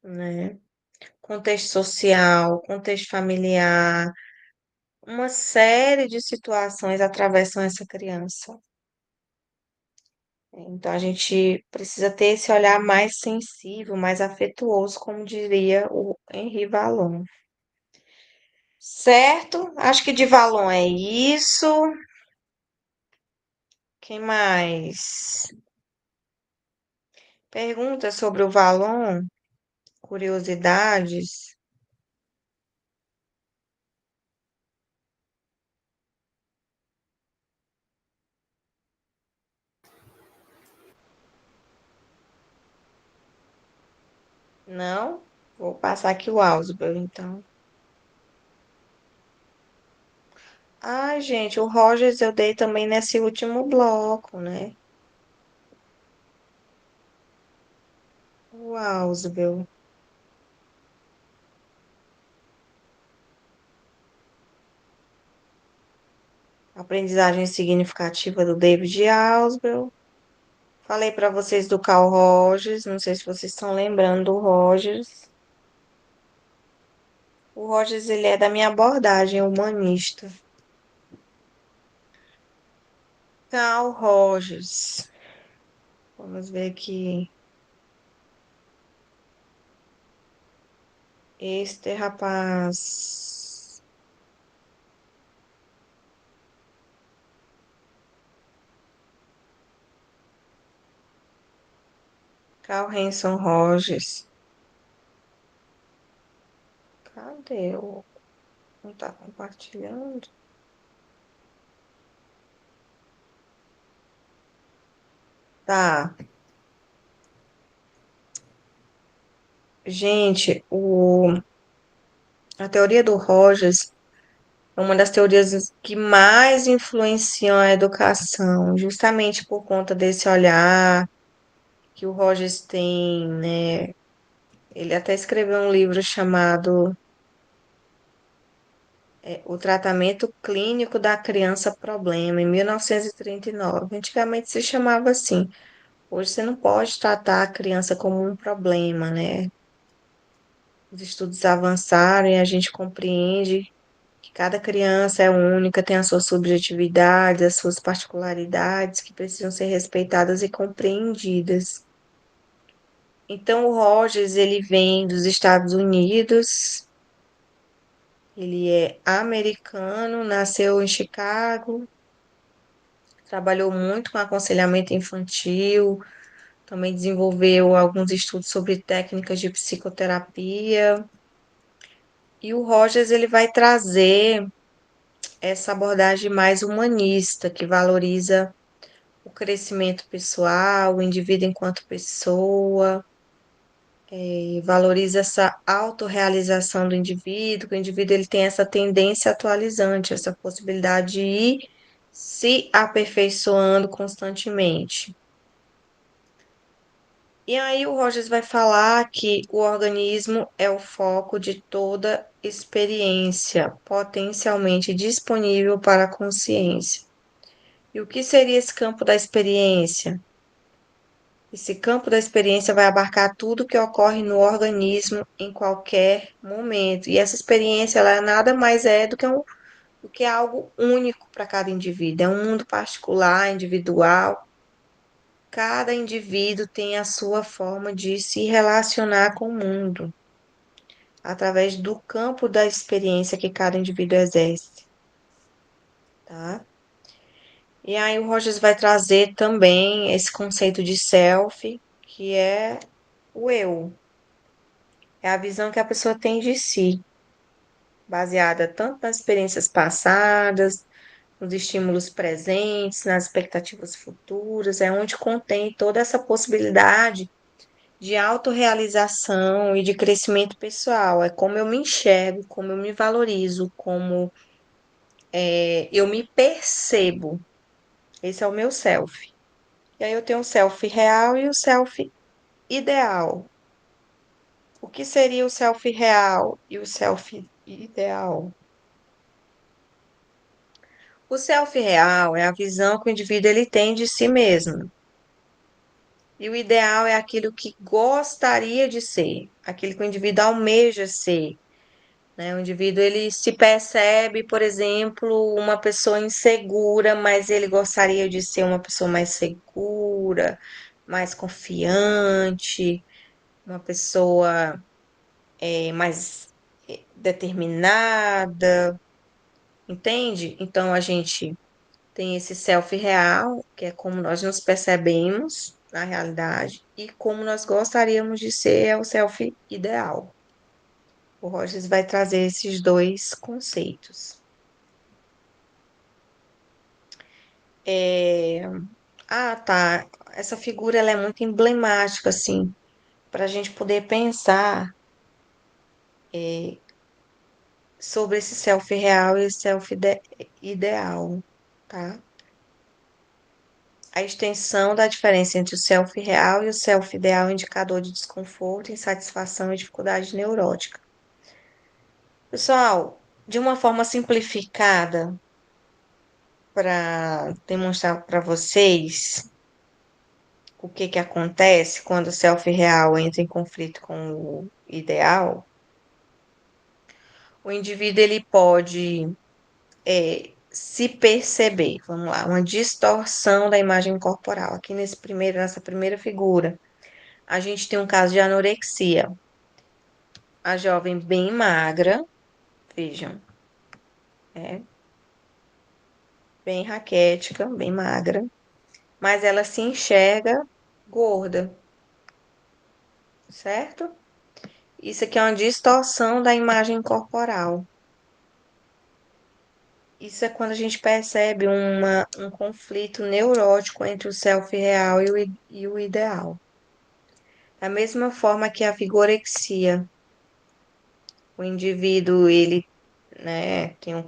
né? Contexto social, contexto familiar, uma série de situações atravessam essa criança. Então a gente precisa ter esse olhar mais sensível, mais afetuoso, como diria o Henri Vallon. Certo? Acho que de Vallon é isso. Quem mais? Perguntas sobre o Vallon? Curiosidades? Não? Vou passar aqui o Ausbel, então. Ai, gente, o Rogers eu dei também nesse último bloco, né? O Ausbel. Aprendizagem significativa do David Ausbel. Falei para vocês do Carl Rogers, não sei se vocês estão lembrando do Rogers. O Rogers, ele é da minha abordagem humanista. Carl Rogers. Vamos ver aqui. Este rapaz. Carl Hanson Rogers. Cadê o. Não tá compartilhando? Tá. Gente, a teoria do Rogers é uma das teorias que mais influenciam a educação, justamente por conta desse olhar que o Rogers tem, né? Ele até escreveu um livro chamado O Tratamento Clínico da Criança Problema, em 1939. Antigamente se chamava assim. Hoje você não pode tratar a criança como um problema, né? Os estudos avançaram e a gente compreende que cada criança é única, tem a sua subjetividade, as suas particularidades que precisam ser respeitadas e compreendidas. Então, o Rogers, ele vem dos Estados Unidos, ele é americano, nasceu em Chicago, trabalhou muito com aconselhamento infantil, também desenvolveu alguns estudos sobre técnicas de psicoterapia. E o Rogers, ele vai trazer essa abordagem mais humanista, que valoriza o crescimento pessoal, o indivíduo enquanto pessoa, e valoriza essa autorrealização do indivíduo, que o indivíduo ele tem essa tendência atualizante, essa possibilidade de ir se aperfeiçoando constantemente. E aí o Rogers vai falar que o organismo é o foco de toda experiência potencialmente disponível para a consciência. E o que seria esse campo da experiência? Esse campo da experiência vai abarcar tudo que ocorre no organismo em qualquer momento. E essa experiência, ela nada mais é do que algo único para cada indivíduo. É um mundo particular, individual. Cada indivíduo tem a sua forma de se relacionar com o mundo, através do campo da experiência que cada indivíduo exerce, tá? E aí o Rogers vai trazer também esse conceito de self, que é o eu. é a visão que a pessoa tem de si, baseada tanto nas experiências passadas, nos estímulos presentes, nas expectativas futuras, é onde contém toda essa possibilidade de autorrealização e de crescimento pessoal. É como eu me enxergo, como eu me valorizo, como eu me percebo. Esse é o meu self. E aí eu tenho o self real e o self ideal. O que seria o self real e o self ideal? O self real é a visão que o indivíduo ele tem de si mesmo. E o ideal é aquilo que gostaria de ser, aquilo que o indivíduo almeja ser, né? O indivíduo ele se percebe, por exemplo, uma pessoa insegura, mas ele gostaria de ser uma pessoa mais segura, mais confiante, uma pessoa mais determinada, entende? Então a gente tem esse self real, que é como nós nos percebemos na realidade, e como nós gostaríamos de ser é o self ideal. O Rogers vai trazer esses dois conceitos. É, Ah, tá. Essa figura ela é muito emblemática, assim, para a gente poder pensar é, sobre esse self real e esse self ideal, tá? A extensão da diferença entre o self real e o self ideal é um indicador de desconforto, insatisfação e dificuldade neurótica. Pessoal, de uma forma simplificada, para demonstrar para vocês o que que acontece quando o self real entra em conflito com o ideal, o indivíduo ele pode se perceber, vamos lá, uma distorção da imagem corporal. Aqui nessa primeira figura, a gente tem um caso de anorexia. A jovem bem magra, vejam, é bem raquética, bem magra, mas ela se enxerga gorda, certo? Isso aqui é uma distorção da imagem corporal. Isso é quando a gente percebe um conflito neurótico entre o self real e o ideal. Da mesma forma que a vigorexia, o indivíduo, ele, né, tem é, um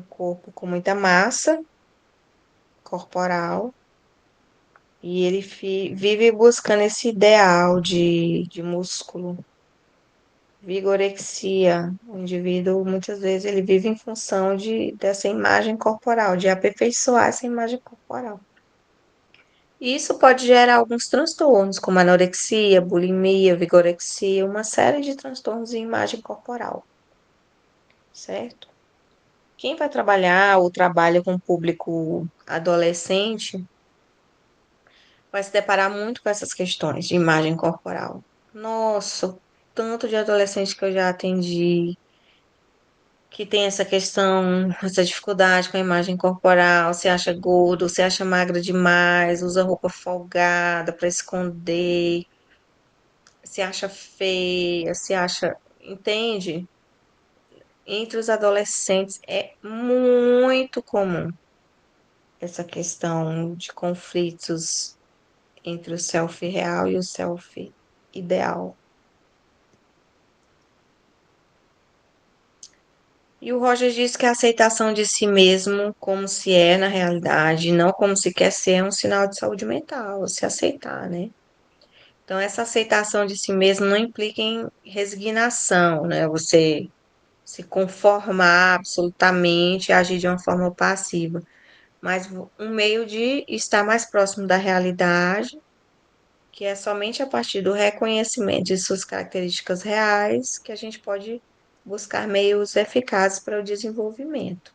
corpo com muita massa corporal, e ele vive buscando esse ideal de músculo, vigorexia. O indivíduo, muitas vezes, ele vive em função dessa imagem corporal, de aperfeiçoar essa imagem corporal. E isso pode gerar alguns transtornos, como anorexia, bulimia, vigorexia, uma série de transtornos em imagem corporal, certo? Quem vai trabalhar ou trabalha com público adolescente vai se deparar muito com essas questões de imagem corporal. Nossa, o tanto de adolescente que eu já atendi que tem essa questão, essa dificuldade com a imagem corporal, se acha gordo, se acha magra demais, usa roupa folgada para esconder, se acha feia, se acha, entende? Entre os adolescentes é muito comum essa questão de conflitos entre o self real e o self ideal. E o Roger diz que a aceitação de si mesmo como se é na realidade, não como se quer ser, é um sinal de saúde mental, se aceitar, né? Então, essa aceitação de si mesmo não implica em resignação, né? Você se conformar absolutamente e agir de uma forma passiva, mas um meio de estar mais próximo da realidade, que é somente a partir do reconhecimento de suas características reais que a gente pode buscar meios eficazes para o desenvolvimento.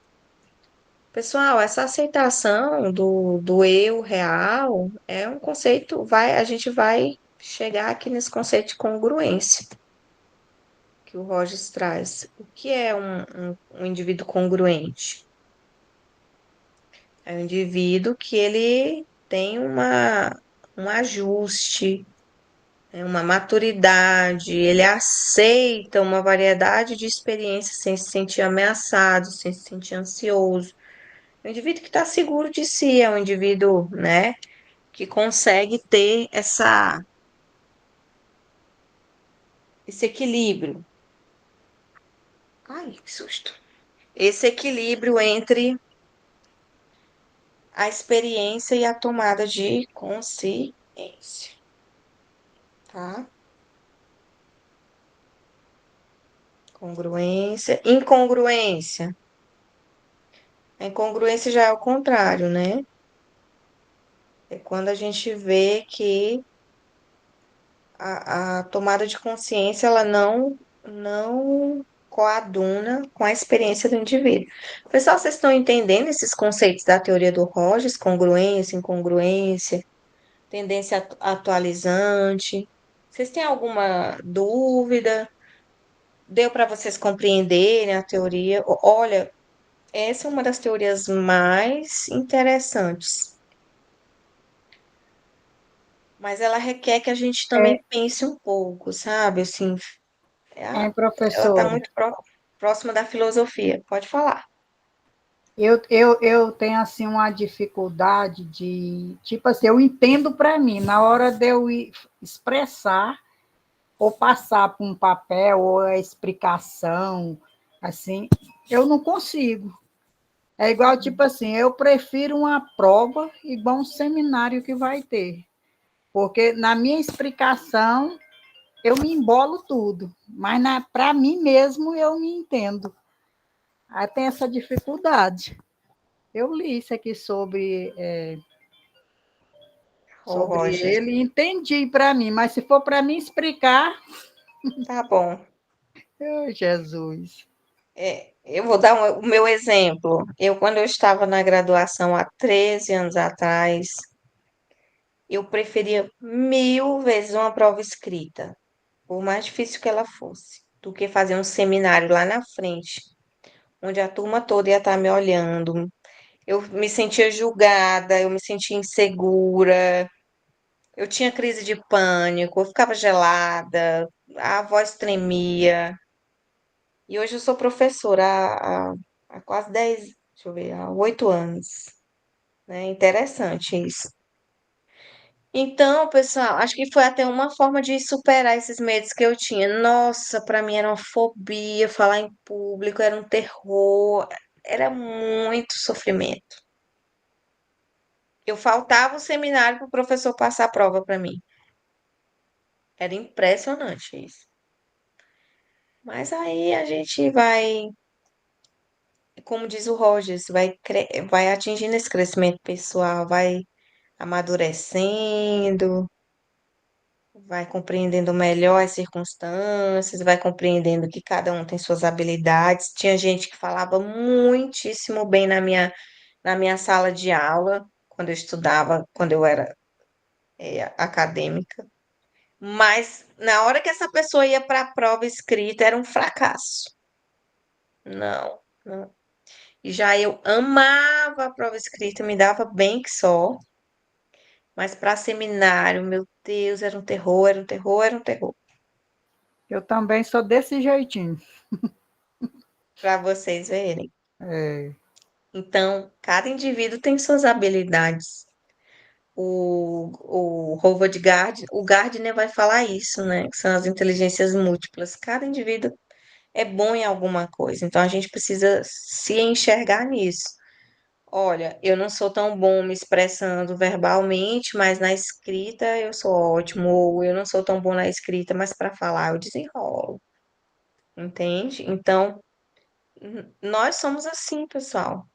Pessoal, essa aceitação do eu real é um conceito, a gente vai chegar aqui nesse conceito de congruência que o Rogers traz. O que é um indivíduo congruente? É um indivíduo que ele tem um ajuste, uma maturidade, ele aceita uma variedade de experiências sem se sentir ameaçado, sem se sentir ansioso. É um indivíduo que está seguro de si, é um indivíduo, né, que consegue ter esse equilíbrio. Ai, que susto. Esse equilíbrio entre a experiência e a tomada de consciência, tá? Congruência, incongruência. A incongruência já é o contrário, né? É quando a gente vê que a tomada de consciência ela não coaduna com a experiência do indivíduo. Pessoal, vocês estão entendendo esses conceitos da teoria do Rogers? Congruência, incongruência, tendência atualizante. Vocês têm alguma dúvida? Deu para vocês compreenderem a teoria? Olha, essa é uma das teorias mais interessantes, mas ela requer que a gente também É, pense um pouco, sabe? Assim, ela está professora, muito próxima da filosofia. Pode falar. eu tenho assim uma dificuldade de, tipo assim, eu entendo para mim, na hora de eu expressar ou passar para um papel ou a explicação, assim, eu não consigo. É igual, tipo assim, eu prefiro uma prova igual um seminário que vai ter, porque na minha explicação eu me embolo tudo, mas para mim mesmo eu me entendo. Aí tem essa dificuldade. Eu li isso aqui Ô, sobre Roger, ele e entendi para mim, mas se for para mim explicar, tá bom. oh, Jesus. Eu vou dar o meu exemplo. Quando eu estava na graduação há 13 anos atrás, eu preferia mil vezes uma prova escrita, por mais difícil que ela fosse, do que fazer um seminário lá na frente, onde a turma toda ia estar me olhando. Eu me sentia julgada, eu me sentia insegura, eu tinha crise de pânico, eu ficava gelada, a voz tremia. E hoje eu sou professora há quase 10, deixa eu ver, há 8 anos, né? Interessante isso. Então, pessoal, acho que foi até uma forma de superar esses medos que eu tinha. Nossa, para mim era uma fobia falar em público, era um terror, era muito sofrimento. Eu faltava o seminário para o professor passar a prova para mim. Era impressionante isso. Mas aí a gente vai, como diz o Rogers, vai atingindo esse crescimento pessoal, vai amadurecendo, vai compreendendo melhor as circunstâncias, vai compreendendo que cada um tem suas habilidades. Tinha gente que falava muitíssimo bem na minha sala de aula, quando eu estudava, quando eu era, acadêmica. Mas na hora que essa pessoa ia para a prova escrita, era um fracasso. Não, não. E já eu amava a prova escrita, me dava bem que só. Mas para seminário, meu Deus, era um terror, era um terror, era um terror. Eu também sou desse jeitinho. Para vocês verem. É, Então, cada indivíduo tem suas habilidades. O Howard Gardner, o Gardner vai falar isso, né? Que são as inteligências múltiplas. Cada indivíduo é bom em alguma coisa. Então, a gente precisa se enxergar nisso. Olha, eu não sou tão bom me expressando verbalmente, mas na escrita eu sou ótimo. Ou eu não sou tão bom na escrita, mas para falar eu desenrolo. Entende? Então, nós somos assim, pessoal,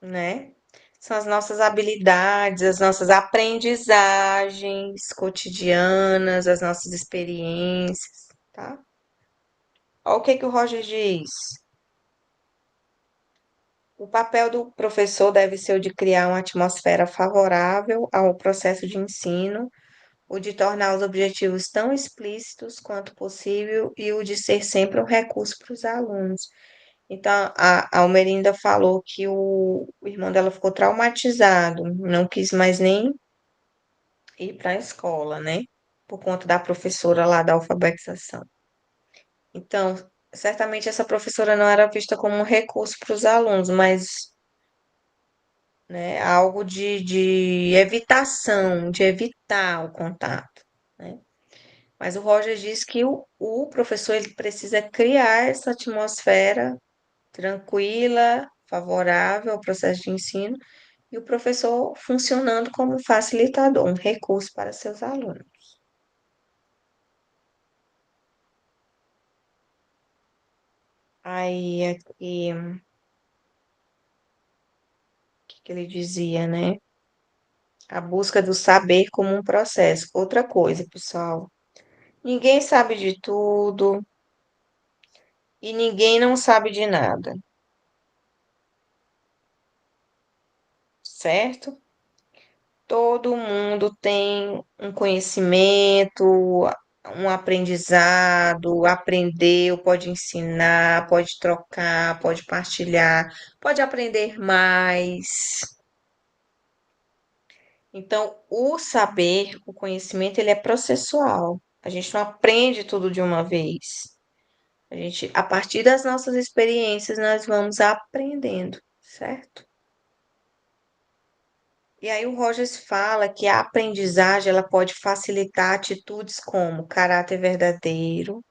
né? São as nossas habilidades, as nossas aprendizagens cotidianas, as nossas experiências, tá? Olha o que que o Roger diz. O papel do professor deve ser o de criar uma atmosfera favorável ao processo de ensino, o de tornar os objetivos tão explícitos quanto possível e o de ser sempre um recurso para os alunos. Então, a Almerinda falou que o irmão dela ficou traumatizado, não quis mais nem ir para a escola, né? Por conta da professora lá da alfabetização. Então, certamente essa professora não era vista como um recurso para os alunos, mas, né, algo de evitação, de evitar o contato, né? Mas o Roger diz que o professor ele precisa criar essa atmosfera tranquila, favorável ao processo de ensino, e o professor funcionando como facilitador, um recurso para seus alunos. Aí aqui, o que que ele dizia, né? A busca do saber como um processo. Outra coisa, pessoal. Ninguém sabe de tudo e ninguém não sabe de nada, certo? Todo mundo tem um conhecimento, um aprendizado, aprendeu, pode ensinar, pode trocar, pode partilhar, pode aprender mais. Então, o saber, o conhecimento, ele é processual. A gente não aprende tudo de uma vez. A gente, a partir das nossas experiências, nós vamos aprendendo, certo? E aí o Rogers fala que a aprendizagem ela pode facilitar atitudes como caráter verdadeiro,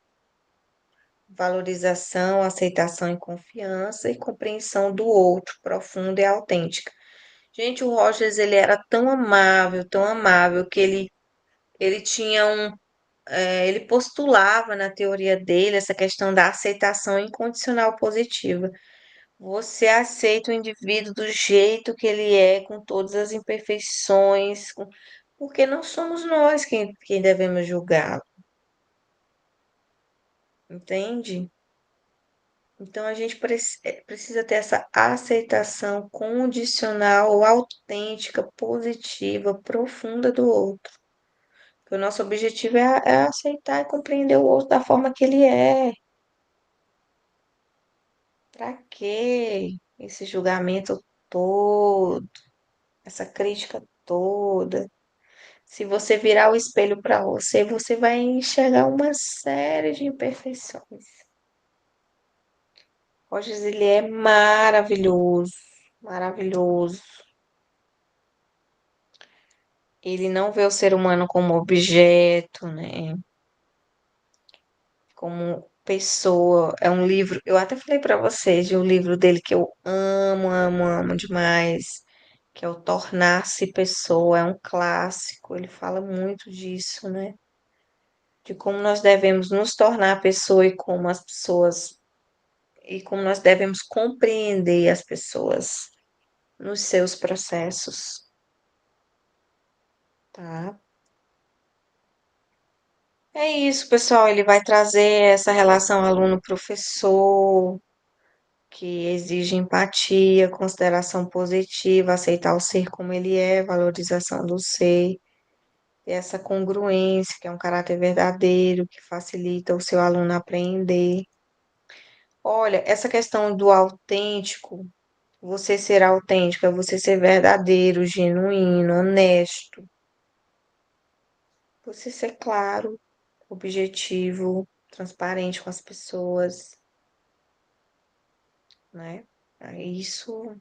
valorização, aceitação e confiança e compreensão do outro, profunda e autêntica. Gente, o Rogers ele era tão amável que ele tinha ele postulava na teoria dele essa questão da aceitação incondicional positiva. Você aceita o indivíduo do jeito que ele é, com todas as imperfeições, porque não somos nós quem devemos julgá-lo, entende? Então a gente precisa ter essa aceitação condicional, autêntica, positiva, profunda do outro. Porque o nosso objetivo é aceitar e compreender o outro da forma que ele é. Pra quê esse julgamento todo, essa crítica toda? Se você virar o espelho para você, você vai enxergar uma série de imperfeições. Rogers, ele é maravilhoso, maravilhoso. Ele não vê o ser humano como objeto, né? Como pessoa. É um livro, eu até falei para vocês de um livro dele que eu amo, amo, amo demais, que é o Tornar-se Pessoa, é um clássico. Ele fala muito disso, né? De como nós devemos nos tornar pessoa e como nós devemos compreender as pessoas nos seus processos, tá? É isso, pessoal. Ele vai trazer essa relação aluno-professor, que exige empatia, consideração positiva, aceitar o ser como ele é, valorização do ser, e essa congruência, que é um caráter verdadeiro, que facilita o seu aluno aprender. Olha, essa questão do autêntico, você ser autêntico, é você ser verdadeiro, genuíno, honesto, você ser claro, objetivo, transparente com as pessoas, né? Isso,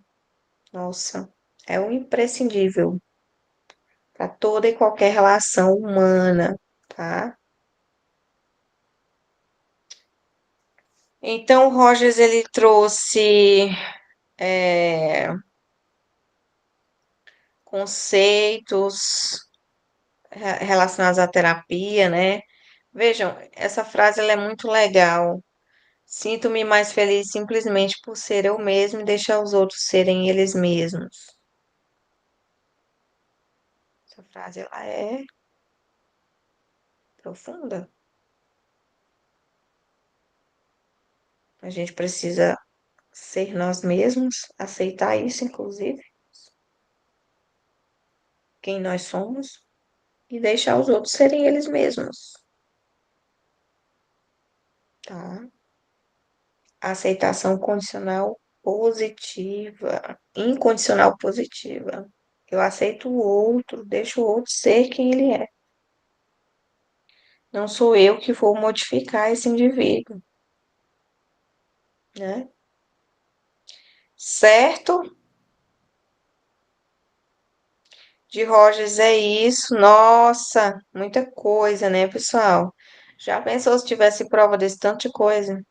nossa, é o imprescindível para toda e qualquer relação humana, tá? Então, o Rogers ele trouxe é, conceitos relacionados à terapia, né? Vejam, essa frase ela é muito legal. Sinto-me mais feliz simplesmente por ser eu mesmo e deixar os outros serem eles mesmos. Essa frase ela é profunda. A gente precisa ser nós mesmos, aceitar isso, inclusive, quem nós somos, e deixar os outros serem eles mesmos, tá? aceitação condicional positiva, incondicional positiva. Eu aceito o outro, deixo o outro ser quem ele é. Não sou eu que vou modificar esse indivíduo, né? Certo? De Rogers é isso. Nossa, muita coisa, né, pessoal? Já pensou se tivesse prova desse tanto de coisa?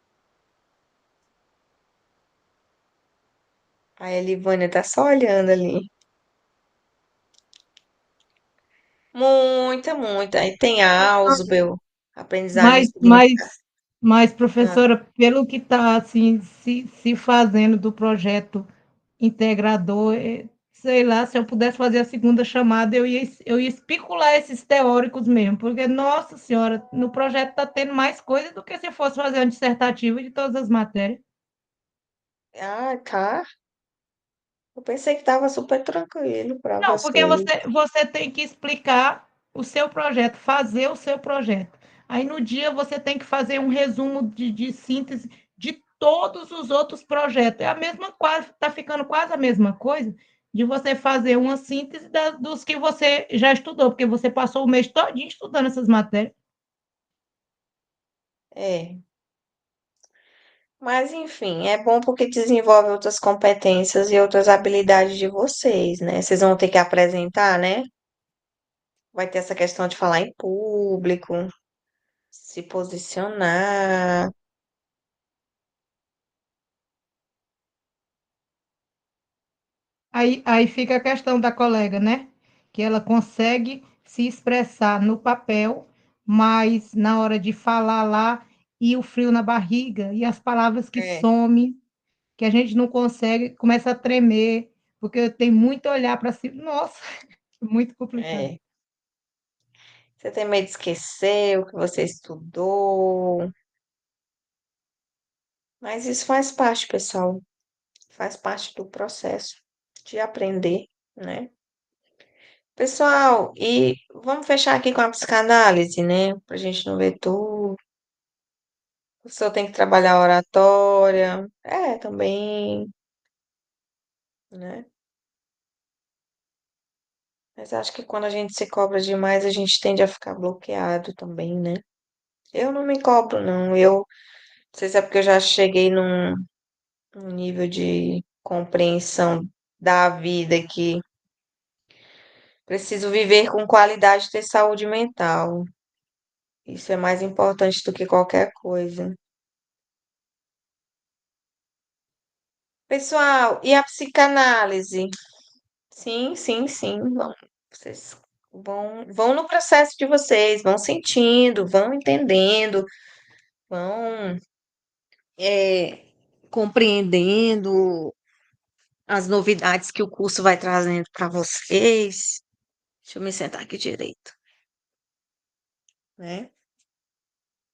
A Elivânia tá só olhando ali. Muita, muita. Aí tem Ausubel, aprendizagem Mas, significativa. mas, mas, professora, pelo que está assim, se fazendo do projeto integrador, sei lá, se eu pudesse fazer a segunda chamada, eu ia especular esses teóricos mesmo, porque, nossa senhora, no projeto está tendo mais coisa do que se fosse fazer uma dissertativa de todas as matérias. Ah, tá. Eu pensei que tava super tranquilo para Não, porque vocês. você tem que explicar o seu projeto, fazer o seu projeto. Aí no dia você tem que fazer um resumo de síntese de todos os outros projetos. É a mesma quase, está ficando quase a mesma coisa de você fazer uma síntese dos que você já estudou, porque você passou o mês todinho estudando essas matérias. É. Mas enfim, é bom porque desenvolve outras competências e outras habilidades de vocês, né? Vocês vão ter que apresentar, né? Vai ter essa questão de falar em público, se posicionar. Aí fica a questão da colega, né? Que ela consegue se expressar no papel, mas na hora de falar lá, e o frio na barriga, e as palavras que É, somem, que a gente não consegue, começa a tremer, porque tem muito olhar para cima. Nossa, muito complicado. é. Você tem medo de esquecer o que você estudou, mas isso faz parte, pessoal. Faz parte do processo de aprender, né? Pessoal, e vamos fechar aqui com a psicanálise, né? Pra gente não ver tudo. O senhor tem que trabalhar a oratória. É, também, né? Mas acho que quando a gente se cobra demais, a gente tende a ficar bloqueado também, né? Eu não me cobro, não. Não sei se é porque eu já cheguei num nível de compreensão da vida que preciso viver com qualidade e ter saúde mental. Isso é mais importante do que qualquer coisa. Pessoal, e a psicanálise? Sim, sim, sim. Vocês vão no processo de vocês, vão sentindo, vão entendendo, vão é, compreendendo as novidades que o curso vai trazendo para vocês. Deixa eu me sentar aqui direito, né?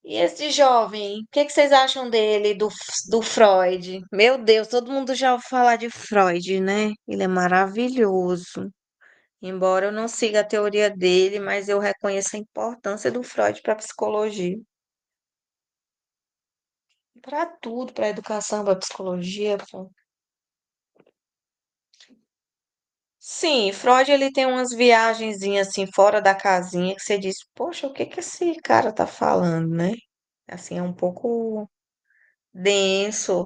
E esse jovem, o que que vocês acham dele, do Freud? Meu Deus, todo mundo já ouviu falar de Freud, né? Ele é maravilhoso. Embora eu não siga a teoria dele, mas eu reconheço a importância do Freud para a psicologia. Para tudo, para a educação, para a psicologia. Sim, Freud ele tem umas viagenzinhas assim fora da casinha que você diz, poxa, o que que esse cara tá falando, né? Assim, é um pouco denso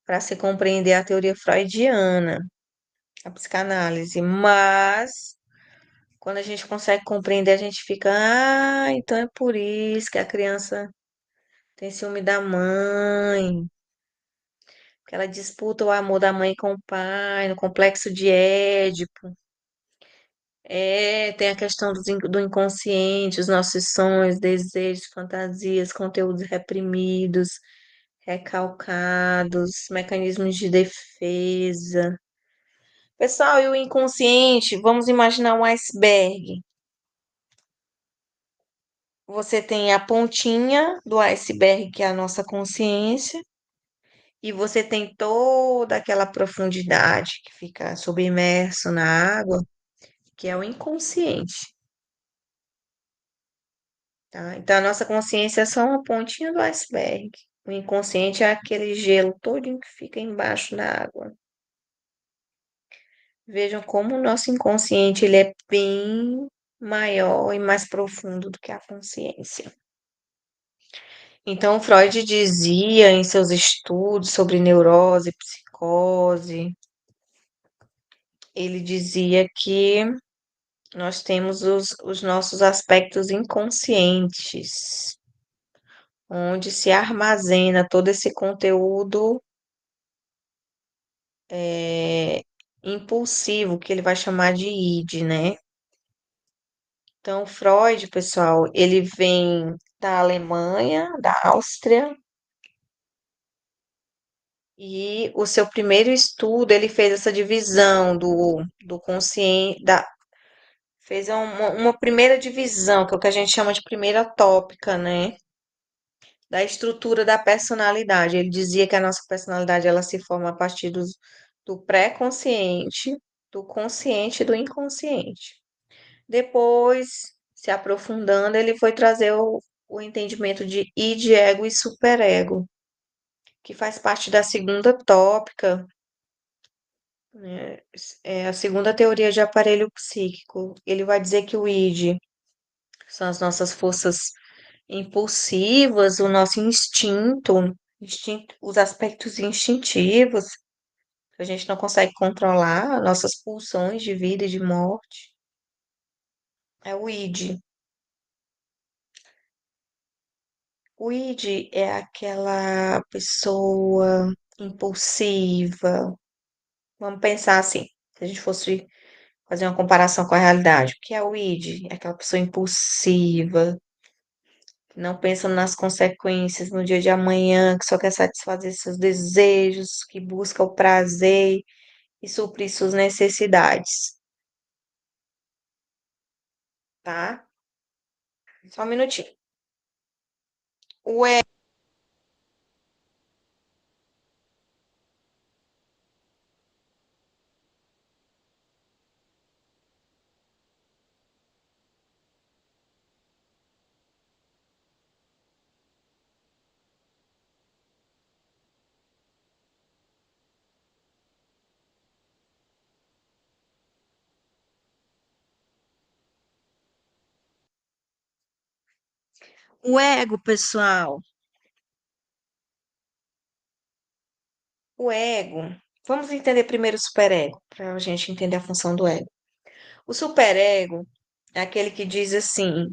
para se compreender a teoria freudiana, a psicanálise, mas quando a gente consegue compreender, a gente fica, ah, então é por isso que a criança tem ciúme da mãe, que ela disputa o amor da mãe com o pai, no complexo de Édipo. É, tem a questão do inconsciente, os nossos sonhos, desejos, fantasias, conteúdos reprimidos, recalcados, mecanismos de defesa. Pessoal, e o inconsciente? Vamos imaginar um iceberg. Você tem a pontinha do iceberg, que é a nossa consciência, e você tem toda aquela profundidade que fica submerso na água, que é o inconsciente, tá? Então, a nossa consciência é só uma pontinha do iceberg. O inconsciente é aquele gelo todinho que fica embaixo da água. Vejam como o nosso inconsciente ele é bem maior e mais profundo do que a consciência. Então, Freud dizia em seus estudos sobre neurose, psicose, ele dizia que nós temos os nossos aspectos inconscientes, onde se armazena todo esse conteúdo impulsivo, que ele vai chamar de id, né? Então, Freud, pessoal, ele vem da Alemanha, da Áustria, e o seu primeiro estudo, ele fez essa divisão do consciente, fez uma primeira divisão, que é o que a gente chama de primeira tópica, né? Da estrutura da personalidade. Ele dizia que a nossa personalidade ela se forma a partir do pré-consciente, do consciente e do inconsciente. Depois, se aprofundando, ele foi trazer o entendimento de id, ego e superego, que faz parte da segunda tópica, né? É a segunda teoria de aparelho psíquico. Ele vai dizer que o id são as nossas forças impulsivas, o nosso os aspectos instintivos, que a gente não consegue controlar, nossas pulsões de vida e de morte. É o id. O id é aquela pessoa impulsiva. Vamos pensar assim, se a gente fosse fazer uma comparação com a realidade. O que é o id? É aquela pessoa impulsiva, que não pensa nas consequências no dia de amanhã, que só quer satisfazer seus desejos, que busca o prazer e suprir suas necessidades, tá? Só um minutinho. O ego, pessoal, o ego. Vamos entender primeiro o superego, para a gente entender a função do ego. O superego é aquele que diz assim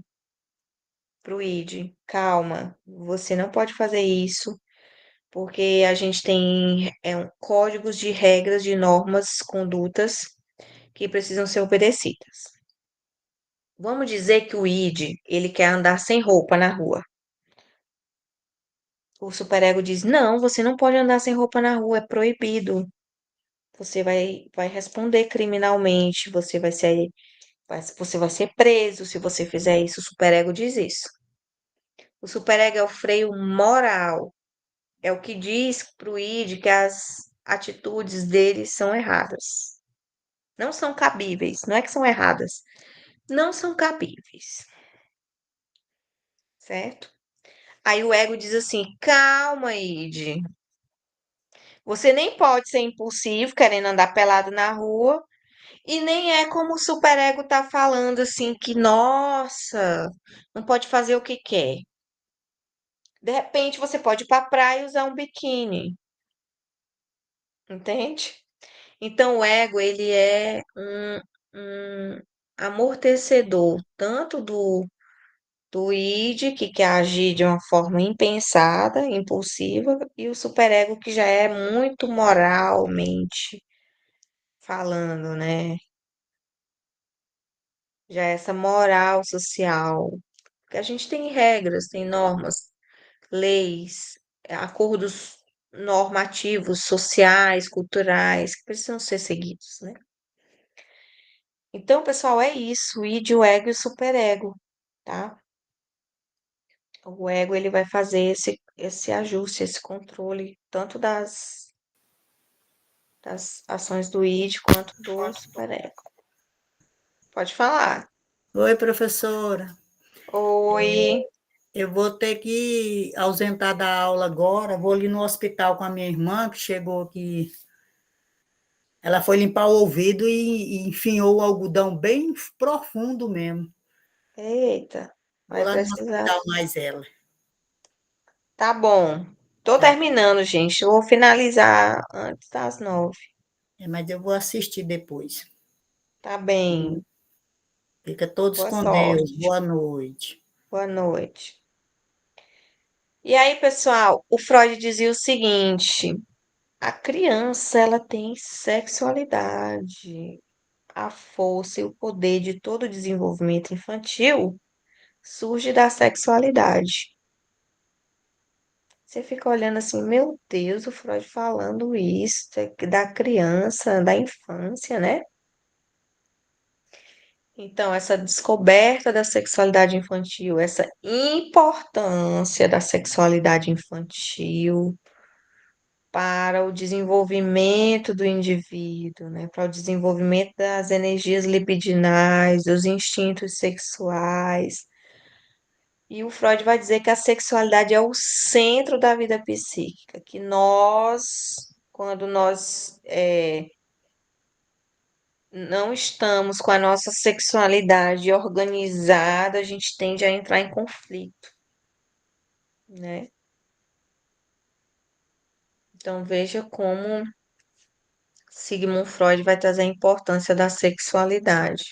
pro id, calma, você não pode fazer isso, porque a gente tem códigos de regras, de normas, condutas que precisam ser obedecidas. Vamos dizer que o id, ele quer andar sem roupa na rua. O superego diz: "Não, você não pode andar sem roupa na rua, é proibido. Você vai responder criminalmente, você vai ser preso se você fizer isso." O superego diz isso. O superego é o freio moral, é o que diz pro id que as atitudes dele são erradas. Não são cabíveis, não é que são erradas, não são cabíveis, certo? Aí o ego diz assim: "Calma, id. Você nem pode ser impulsivo, querendo andar pelado na rua, e nem é como o superego tá falando assim que, nossa, não pode fazer o que quer. De repente você pode ir pra praia e usar um biquíni, entende? Então o ego, ele é um amortecedor tanto do id, que quer agir de uma forma impensada, impulsiva, e o superego, que já é muito moralmente falando, né? Já essa moral social. Porque a gente tem regras, tem normas, leis, acordos normativos, sociais, culturais, que precisam ser seguidos, né? Então, pessoal, é isso, o id, o ego e o superego, tá? O ego, ele vai fazer esse ajuste, esse controle, tanto das ações do id quanto do superego. Pode falar. Oi, professora. Oi. Eu vou ter que ausentar da aula agora, vou ali no hospital com a minha irmã, que chegou aqui. Ela foi limpar o ouvido e enfiou o algodão bem profundo mesmo. Eita, Vou vai lá no precisar. hospital mais ela. Tá bom. Tô Tá. terminando, gente. Vou finalizar antes das 9. Mas eu vou assistir depois. Tá bem. Fica todos Boa com Deus. sorte. Boa noite. Boa noite. E aí, pessoal, o Freud dizia o seguinte: a criança, ela tem sexualidade. A força e o poder de todo o desenvolvimento infantil surge da sexualidade. Você fica olhando assim, meu Deus, o Freud falando isso da criança, da infância, né? Então, essa descoberta da sexualidade infantil, essa importância da sexualidade infantil para o desenvolvimento do indivíduo, né? Para o desenvolvimento das energias libidinais, dos instintos sexuais. E o Freud vai dizer que a sexualidade é o centro da vida psíquica, que nós, quando nós não estamos com a nossa sexualidade organizada, a gente tende a entrar em conflito, né? Então veja como Sigmund Freud vai trazer a importância da sexualidade.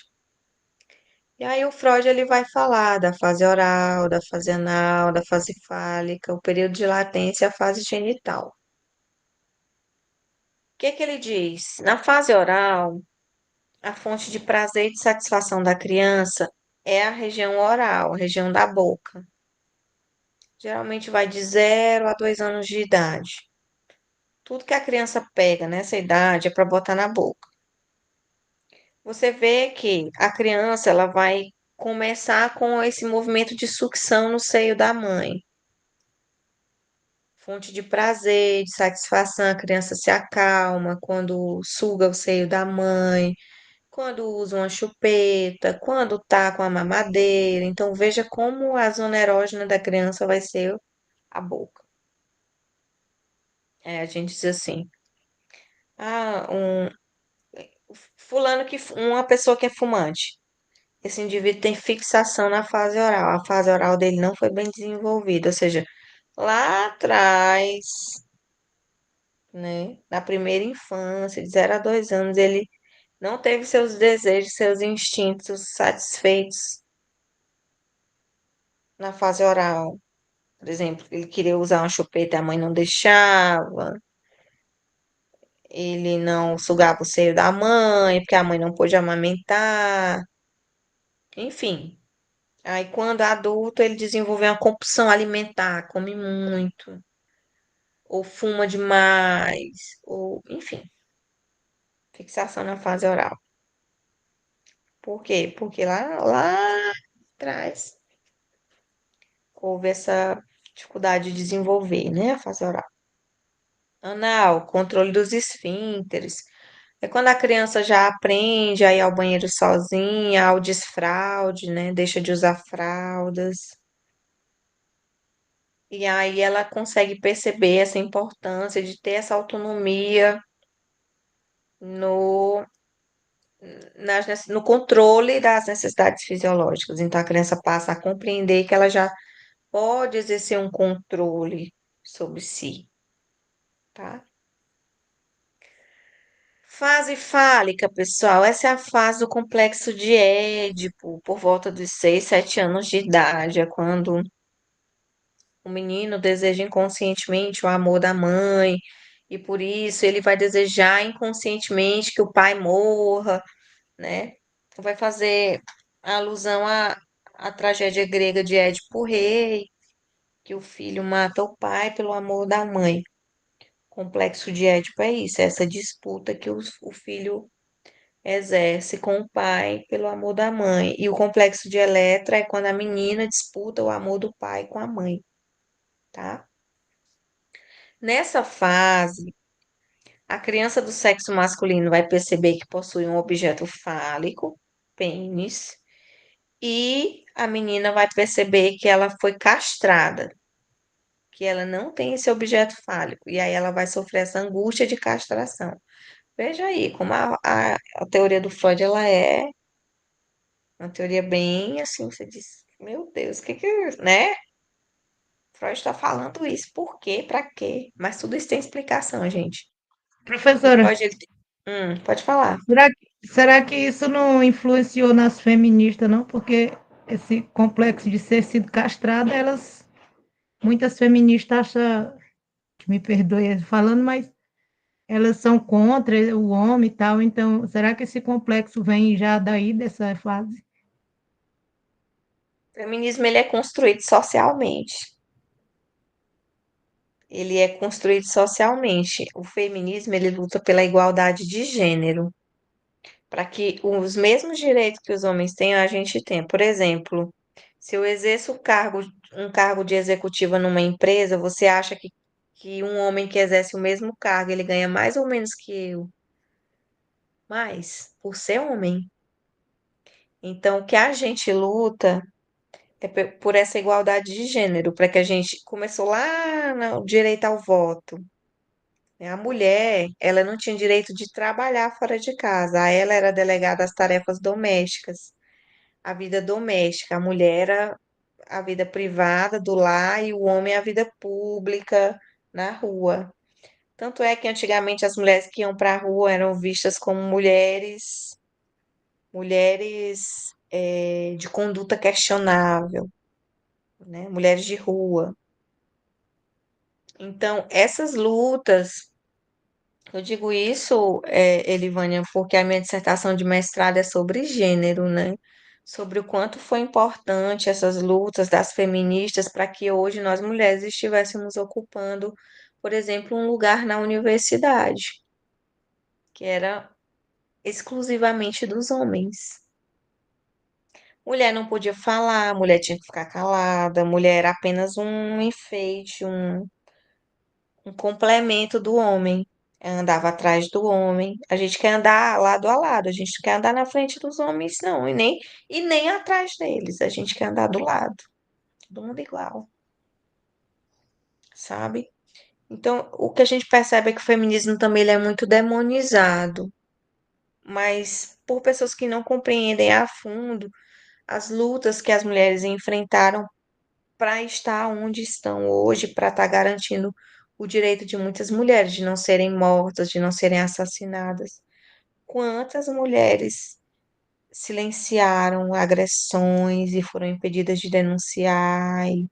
E aí o Freud ele vai falar da fase oral, da fase anal, da fase fálica, o período de latência e a fase genital. O que que ele diz? Na fase oral, a fonte de prazer e de satisfação da criança é a região oral, a região da boca. Geralmente vai de 0 a 2 anos de idade. Tudo que a criança pega nessa idade é para botar na boca. Você vê que a criança ela vai começar com esse movimento de sucção no seio da mãe. Fonte de prazer, de satisfação, a criança se acalma quando suga o seio da mãe, quando usa uma chupeta, quando tá com a mamadeira. Então veja como a zona erógena da criança vai ser a boca. A gente diz assim, ah, fulano uma pessoa que é fumante. Esse indivíduo tem fixação na fase oral. A fase oral dele não foi bem desenvolvida, ou seja, lá atrás, né, na primeira infância, de 0 a 2 anos, ele não teve seus desejos, seus instintos satisfeitos na fase oral. Por exemplo, ele queria usar uma chupeta e a mãe não deixava. Ele não sugava o seio da mãe, porque a mãe não pôde amamentar. Enfim. Aí, quando adulto, ele desenvolveu uma compulsão alimentar, come muito, ou fuma demais, ou, enfim, fixação na fase oral. Por quê? Porque lá atrás houve essa dificuldade de desenvolver, né, a fase oral. Anal, controle dos esfíncteres. É quando a criança já aprende a ir ao banheiro sozinha, ao desfraude, né, deixa de usar fraldas. E aí ela consegue perceber essa importância de ter essa autonomia no, no controle das necessidades fisiológicas. Então a criança passa a compreender que ela já pode exercer um controle sobre si, tá? Fase fálica, pessoal, essa é a fase do complexo de Édipo, por volta dos 6, 7 anos de idade, é quando o menino deseja inconscientemente o amor da mãe, e por isso ele vai desejar inconscientemente que o pai morra, né? Então, vai fazer alusão à tragédia grega de Édipo Rei, que o filho mata o pai pelo amor da mãe. O complexo de Édipo é isso, é essa disputa que o filho exerce com o pai pelo amor da mãe. E o complexo de Eletra é quando a menina disputa o amor do pai com a mãe, tá? Nessa fase, a criança do sexo masculino vai perceber que possui um objeto fálico, pênis, e a menina vai perceber que ela foi castrada, que ela não tem esse objeto fálico, e aí ela vai sofrer essa angústia de castração. Veja aí como a teoria do Freud ela é uma teoria bem assim, você diz, meu Deus, o que que, né? Freud está falando isso, por quê, pra quê? Mas tudo isso tem explicação, gente. O Professora, Freud, ele... pode falar. será que isso não influenciou nas feministas, não? Porque esse complexo de ser sido castrada, muitas feministas acham, que me perdoe falando, mas elas são contra o homem e tal, então, será que esse complexo vem já daí, dessa fase? O feminismo, ele é construído socialmente. Ele é construído socialmente. O feminismo, ele luta pela igualdade de gênero, para que os mesmos direitos que os homens têm, a gente tem. Por exemplo, se eu exerço um cargo de executiva numa empresa, você acha que um homem que exerce o mesmo cargo, ele ganha mais ou menos que eu? Mais, por ser homem. Então, o que a gente luta é por essa igualdade de gênero, para que a gente começou lá no direito ao voto, né? A mulher, ela não tinha direito de trabalhar fora de casa, a ela era delegada às tarefas domésticas, a vida doméstica, a mulher era a vida privada do lar e o homem a vida pública na rua. Tanto é que antigamente as mulheres que iam para a rua eram vistas como mulheres de conduta questionável, né? Mulheres de rua. Então, essas lutas, eu digo isso, Elivânia, porque a minha dissertação de mestrado é sobre gênero, né? Sobre o quanto foi importante essas lutas das feministas para que hoje nós mulheres estivéssemos ocupando, por exemplo, um lugar na universidade, que era exclusivamente dos homens. Mulher não podia falar, mulher tinha que ficar calada, mulher era apenas um enfeite, um complemento do homem. Andava atrás do homem. A gente quer andar lado a lado, a gente não quer andar na frente dos homens, não, e nem atrás deles. A gente quer andar do lado, todo mundo igual, sabe? Então, o que a gente percebe é que o feminismo também ele é muito demonizado, mas por pessoas que não compreendem a fundo as lutas que as mulheres enfrentaram para estar onde estão hoje, para estar garantindo o direito de muitas mulheres de não serem mortas, de não serem assassinadas. Quantas mulheres silenciaram agressões e foram impedidas de denunciar e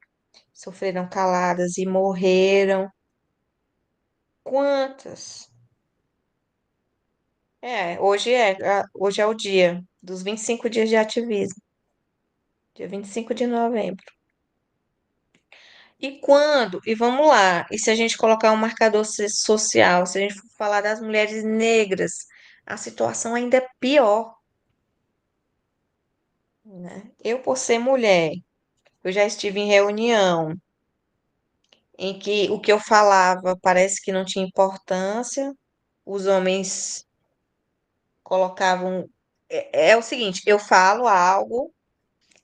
sofreram caladas e morreram? Quantas? Hoje é o dia dos 25 dias de ativismo, dia 25 de novembro. E vamos lá, e se a gente colocar um marcador social, se a gente for falar das mulheres negras, a situação ainda é pior, né? Eu, por ser mulher, eu já estive em reunião em que o que eu falava parece que não tinha importância, os homens colocavam. É o seguinte, eu falo algo,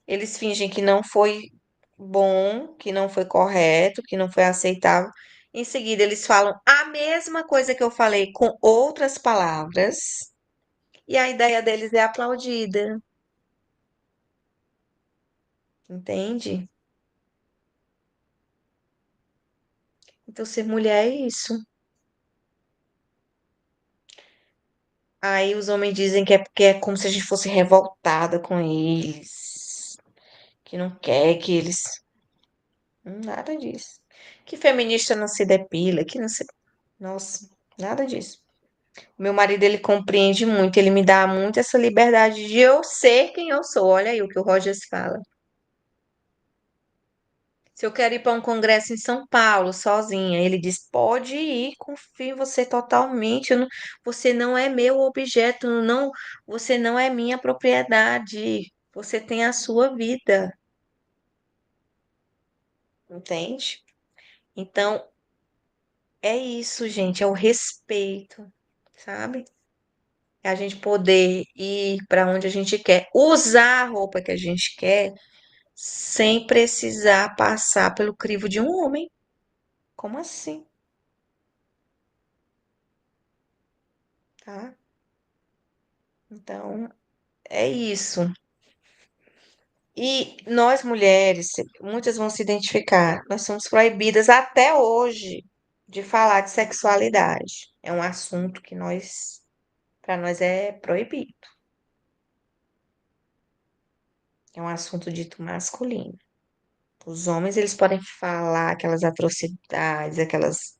eles fingem que não foi bom, que não foi correto, que não foi aceitável. Em seguida, eles falam a mesma coisa que eu falei com outras palavras, e a ideia deles é aplaudida, entende? Então, ser mulher é isso. Aí os homens dizem que é porque é como se a gente fosse revoltada com eles, que não quer que eles. Nada disso. Que feminista não se depila, que não se. Nossa, nada disso. Meu marido, ele compreende muito, ele me dá muito essa liberdade de eu ser quem eu sou. Olha aí o que o Rogers fala. Se eu quero ir para um congresso em São Paulo sozinha, ele diz: pode ir, confio em você totalmente. Você não é meu objeto, não, você não é minha propriedade. Você tem a sua vida, entende? Então, é isso, gente, é o respeito, sabe? é a gente poder ir para onde a gente quer, usar a roupa que a gente quer, sem precisar passar pelo crivo de um homem. Como assim? Tá? Então, é isso. E nós mulheres, muitas vão se identificar, nós somos proibidas até hoje de falar de sexualidade. É um assunto que para nós é proibido. É um assunto dito masculino. Os homens, eles podem falar aquelas atrocidades, aquelas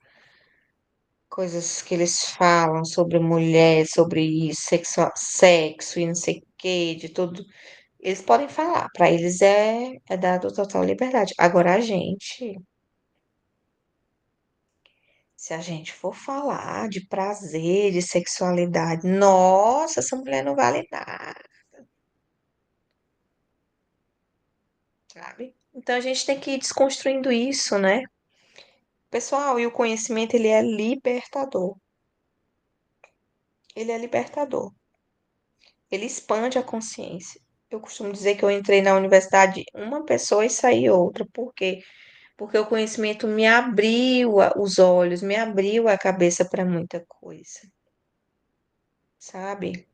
coisas que eles falam sobre mulher, sobre isso, sexo e não sei o quê, de tudo. Eles podem falar, para eles é dado total liberdade. Agora a gente, se a gente for falar de prazer, de sexualidade, nossa, essa mulher não vale nada, sabe? Então a gente tem que ir desconstruindo isso, né? Pessoal, e o conhecimento, ele é libertador. Ele é libertador. Ele expande a consciência. Eu costumo dizer que eu entrei na universidade uma pessoa e saí outra. Por quê? Porque o conhecimento me abriu os olhos, me abriu a cabeça para muita coisa, sabe?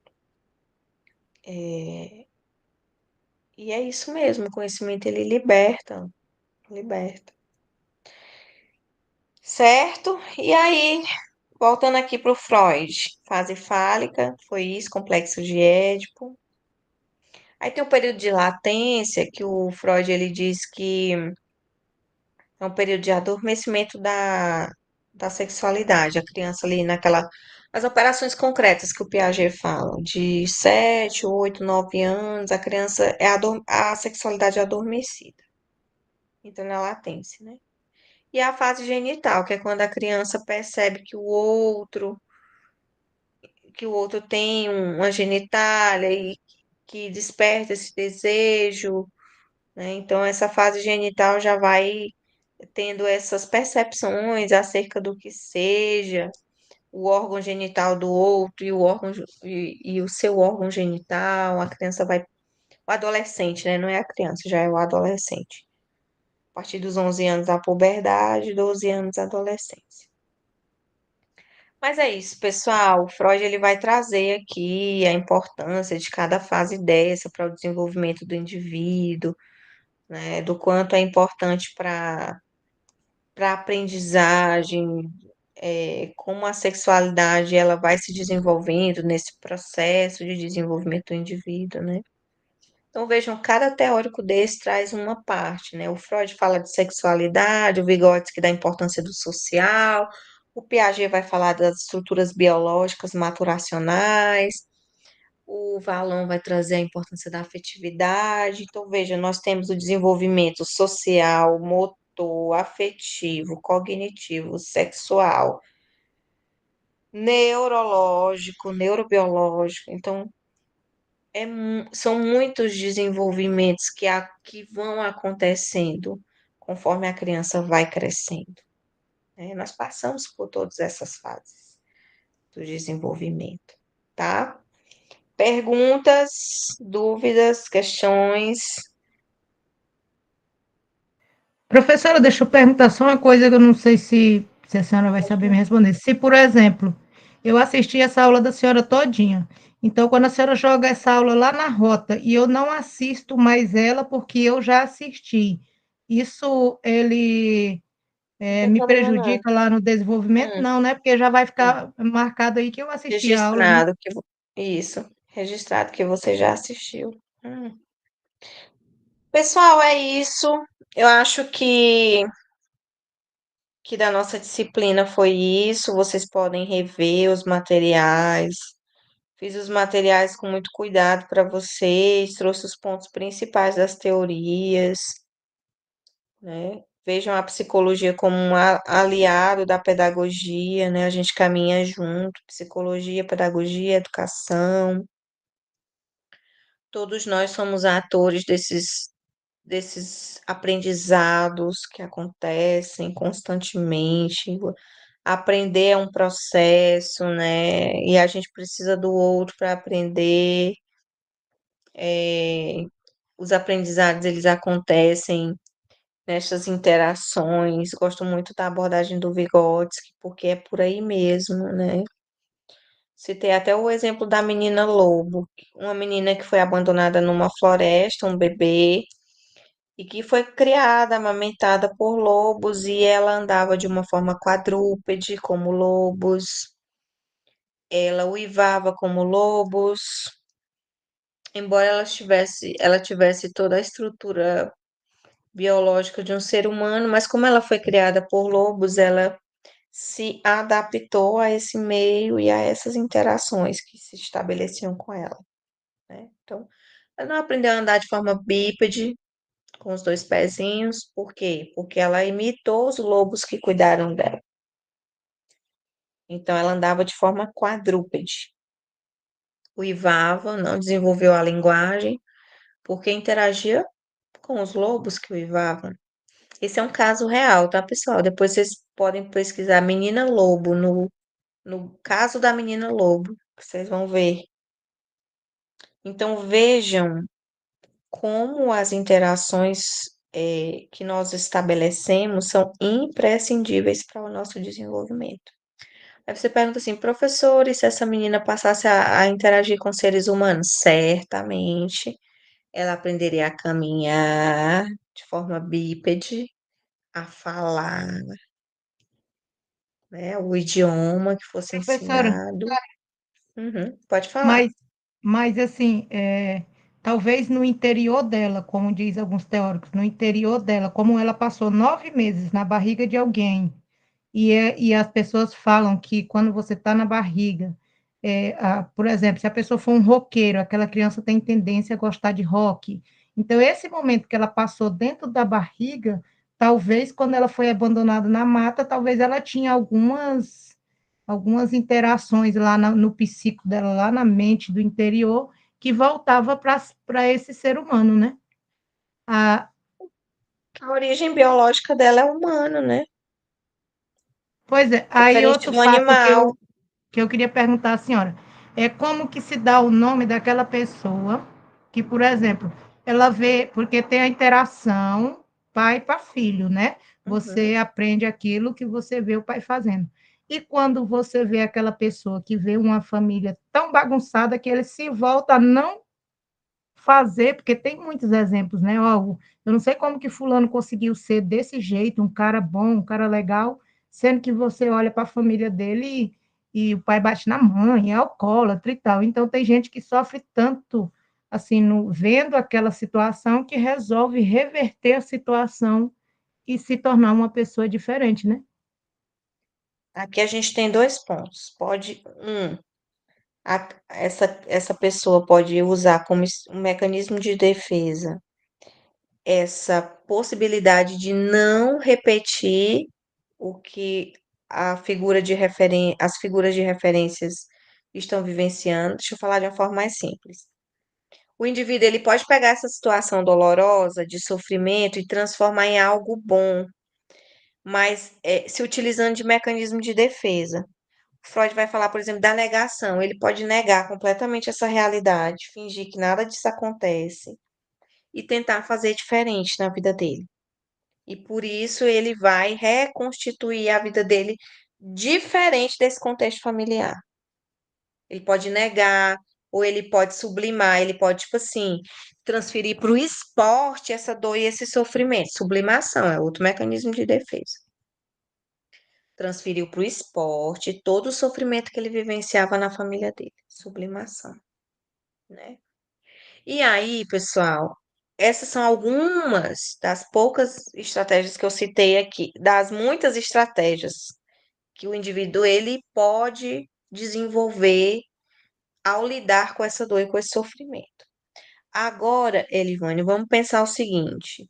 É, e é isso mesmo, o conhecimento ele liberta, liberta. Certo? E aí, voltando aqui para o Freud, fase fálica, foi isso, complexo de Édipo. Aí tem o período de latência, que o Freud ele diz que é um período de adormecimento da sexualidade, a criança ali naquela. As operações concretas que o Piaget fala, de 7, 8, 9 anos, a criança a sexualidade é adormecida. Então, na latência, né? E a fase genital, que é quando a criança percebe que o outro tem uma genitália e que desperta esse desejo, né? Então, essa fase genital já vai tendo essas percepções acerca do que seja o órgão genital do outro e o seu órgão genital, a criança vai, o adolescente, né? Não é a criança, já é o adolescente. A partir dos 11 anos a puberdade, 12 anos a adolescência. Mas é isso, pessoal. O Freud ele vai trazer aqui a importância de cada fase dessa para o desenvolvimento do indivíduo, né? Do quanto é importante para a aprendizagem, como a sexualidade ela vai se desenvolvendo nesse processo de desenvolvimento do indivíduo, né? Então vejam, cada teórico desse traz uma parte, né? O Freud fala de sexualidade, o Vygotsky da importância do social, o Piaget vai falar das estruturas biológicas maturacionais, o Vallon vai trazer a importância da afetividade. Então veja, nós temos o desenvolvimento social, motor, afetivo, cognitivo, sexual, neurológico, neurobiológico. Então, são muitos desenvolvimentos que vão acontecendo conforme a criança vai crescendo, né? Nós passamos por todas essas fases do desenvolvimento, tá? Perguntas, dúvidas, questões? Professora, deixa eu perguntar só uma coisa que eu não sei se a senhora vai saber me responder. Se, por exemplo, eu assisti essa aula da senhora todinha, então quando a senhora joga essa aula lá na rota e eu não assisto mais ela porque eu já assisti, isso ele Não tem me problema não. prejudica lá no desenvolvimento? Hum, Não, né? Porque já vai hum. ficar marcado aí que eu assisti a aula, né? Registrado isso, registrado que você já assistiu. Hum. Pessoal, é isso. Eu acho que da nossa disciplina foi isso. Vocês podem rever os materiais. Fiz os materiais com muito cuidado para vocês, trouxe os pontos principais das teorias, né? Vejam a psicologia como um aliado da pedagogia, né? A gente caminha junto, psicologia, pedagogia, educação. Todos nós somos atores desses aprendizados que acontecem constantemente. aprender é um processo, né? E a gente precisa do outro para aprender. É, os aprendizados, eles acontecem nessas interações. Gosto muito da abordagem do Vygotsky, porque é por aí mesmo, né? Citei até o exemplo da menina lobo, uma menina que foi abandonada numa floresta, um bebê, e que foi criada, amamentada por lobos, e ela andava de uma forma quadrúpede, como lobos, ela uivava como lobos, embora ela tivesse toda a estrutura biológica de um ser humano, mas como ela foi criada por lobos, ela se adaptou a esse meio e a essas interações que se estabeleciam com ela, né? Então, ela não aprendeu a andar de forma bípede, com os dois pezinhos, por quê? Porque ela imitou os lobos que cuidaram dela. Então, ela andava de forma quadrúpede, uivava, não desenvolveu a linguagem, porque interagia com os lobos que uivavam. Esse é um caso real, tá, pessoal? Depois vocês podem pesquisar Menina Lobo, no caso da Menina Lobo, que vocês vão ver. Então, vejam como as interações que nós estabelecemos são imprescindíveis para o nosso desenvolvimento. Aí você pergunta assim, professor, e se essa menina passasse a interagir com seres humanos? Certamente ela aprenderia a caminhar de forma bípede, a falar, né, o idioma que fosse Professora, ensinado. Uhum, pode falar. mas, mas assim, talvez no interior dela, como diz alguns teóricos, no interior dela, como ela passou 9 meses na barriga de alguém, e as pessoas falam que quando você está na barriga, por exemplo, se a pessoa for um roqueiro, aquela criança tem tendência a gostar de rock. Então, esse momento que ela passou dentro da barriga, talvez quando ela foi abandonada na mata, talvez ela tinha algumas interações lá no psico dela, lá na mente do interior, que voltava para esse ser humano, né? A, A origem biológica dela é humana, né? pois é, aí Diferente outro do fato animal. que eu queria perguntar à senhora é como que se dá o nome daquela pessoa que, por exemplo, ela vê, porque tem a interação pai para filho, né? Uhum. Você aprende aquilo que você vê o pai fazendo. E quando você vê aquela pessoa que vê uma família tão bagunçada que ele se volta a não fazer, porque tem muitos exemplos, né? Ó, eu não sei como que fulano conseguiu ser desse jeito, um cara bom, um cara legal, sendo que você olha para a família dele e o pai bate na mãe, é alcoólatra e tal. Então tem gente que sofre tanto assim, vendo aquela situação que resolve reverter a situação e se tornar uma pessoa diferente, né? Aqui a gente tem dois pontos. Essa pessoa pode usar como um mecanismo de defesa essa possibilidade de não repetir o que as figuras de referências estão vivenciando. Deixa eu falar de uma forma mais simples. O indivíduo ele pode pegar essa situação dolorosa de sofrimento e transformar em algo bom, mas se utilizando de mecanismo de defesa. Freud vai falar, por exemplo, da negação. Ele pode negar completamente essa realidade, fingir que nada disso acontece e tentar fazer diferente na vida dele. E por isso ele vai reconstituir a vida dele diferente desse contexto familiar. Ele pode negar, ou ele pode sublimar, ele pode, tipo assim, transferir para o esporte essa dor e esse sofrimento. Sublimação é outro mecanismo de defesa. Transferiu para o esporte todo o sofrimento que ele vivenciava na família dele. Sublimação, né? E aí, pessoal, essas são algumas das poucas estratégias que eu citei aqui, das muitas estratégias que o indivíduo ele pode desenvolver ao lidar com essa dor e com esse sofrimento. Agora, Elivane, vamos pensar o seguinte: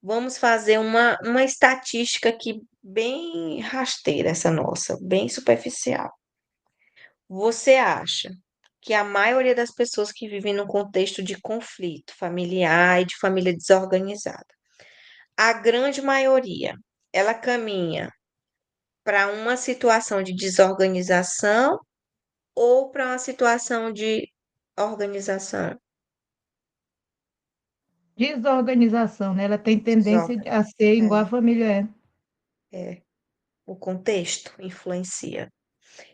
vamos fazer uma estatística aqui bem rasteira, essa nossa, bem superficial. Você acha que a maioria das pessoas que vivem num contexto de conflito familiar e de família desorganizada, a grande maioria, ela caminha para uma situação de desorganização ou para uma situação de organização? Desorganização, né? Ela tem tendência a Desorganização. ser igual a família é. É, o contexto influencia.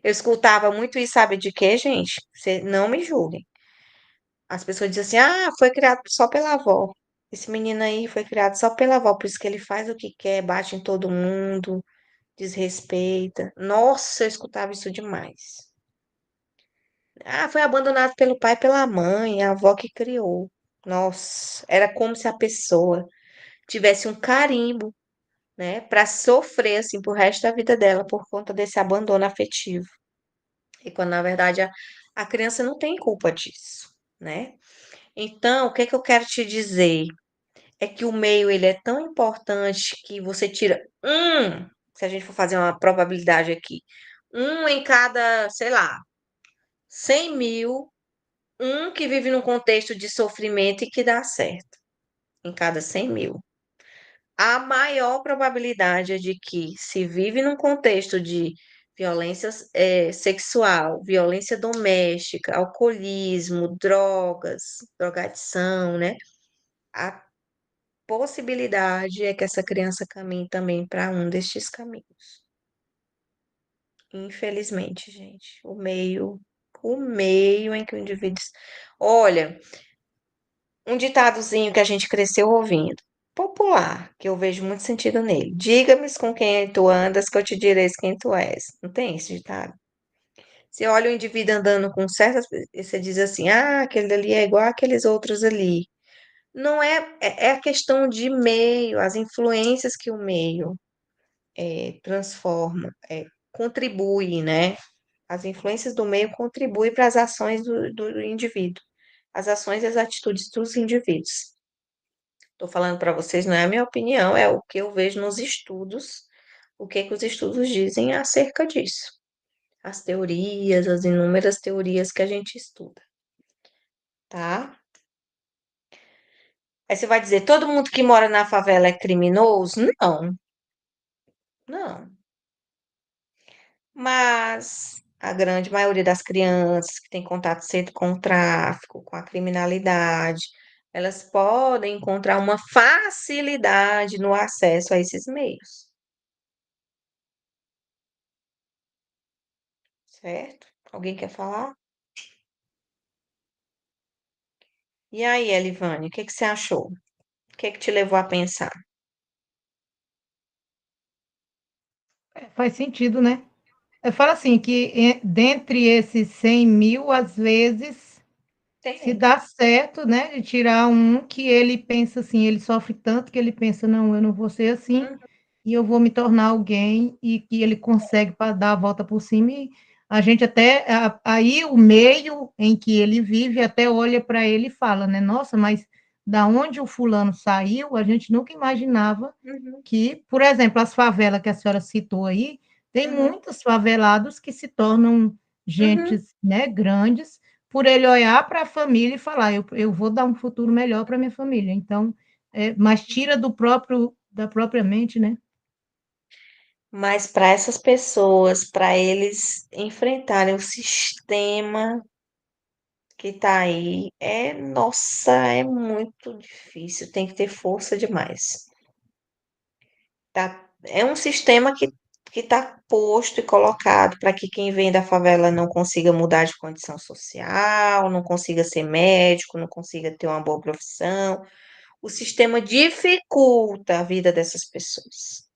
Eu escutava muito isso, sabe de quê, gente? Você não me julguem. As pessoas dizem assim: ah, foi criado só pela avó. Esse menino aí foi criado só pela avó, por isso que ele faz o que quer, bate em todo mundo, desrespeita. Nossa, eu escutava isso demais. Ah, foi abandonado pelo pai e pela mãe, a avó que criou. Nossa, era como se a pessoa tivesse um carimbo, né, para sofrer assim pro resto da vida dela por conta desse abandono afetivo. E quando na verdade a criança não tem culpa disso, né? Então, o que que eu quero te dizer é que o meio ele é tão importante que você tira se a gente for fazer uma probabilidade aqui, um em cada, sei lá, 100.000, um que vive num contexto de sofrimento e que dá certo, em cada 100.000. A maior probabilidade é de que, se vive num contexto de violência sexual, violência doméstica, alcoolismo, drogas, drogadição, né? A possibilidade é que essa criança caminhe também para um destes caminhos. Infelizmente, gente, o meio em que o indivíduo. Olha, um ditadozinho que a gente cresceu ouvindo, popular, que eu vejo muito sentido nele. Diga-me com quem tu andas, que eu te direi quem tu és. Não tem esse ditado? Você olha o indivíduo andando com certas. E você diz assim: ah, aquele ali é igual àqueles outros ali. Não é, é a questão de meio, as influências que o meio transforma, contribui, né? As influências do meio contribuem para as ações do indivíduo, as ações e as atitudes dos indivíduos. Estou falando para vocês, não é a minha opinião, é o que eu vejo nos estudos, o que que os estudos dizem acerca disso. As teorias, as inúmeras teorias que a gente estuda, tá? Aí você vai dizer, todo mundo que mora na favela é criminoso? Não, não. Mas a grande maioria das crianças que tem contato cedo com o tráfico, com a criminalidade, elas podem encontrar uma facilidade no acesso a esses meios, certo? Alguém quer falar? E aí, Elivane, o que que você achou? O que que te levou a pensar? Faz sentido, né? Eu falo assim, que dentre esses 100.000, às vezes, se Tem. dá certo, né, de tirar um que ele pensa assim, ele sofre tanto que ele pensa, não, eu não vou ser assim, Uhum, e eu vou me tornar alguém, e que ele consegue para dar a volta por cima, e a gente até, aí o meio em que ele vive até olha para ele e fala, né, nossa, mas da onde o fulano saiu, a gente nunca imaginava uhum, que, por exemplo, as favelas que a senhora citou aí, tem uhum, muitos favelados que se tornam uhum. gentes, né, grandes, por ele olhar para a família e falar, eu vou dar um futuro melhor para minha família. Então, mas tira da própria mente, né? Mas para essas pessoas, para eles enfrentarem o sistema que tá aí, nossa, é muito difícil, tem que ter força demais. Tá? É um sistema que está posto e colocado para que quem vem da favela não consiga mudar de condição social, não consiga ser médico, não consiga ter uma boa profissão. O sistema dificulta a vida dessas pessoas.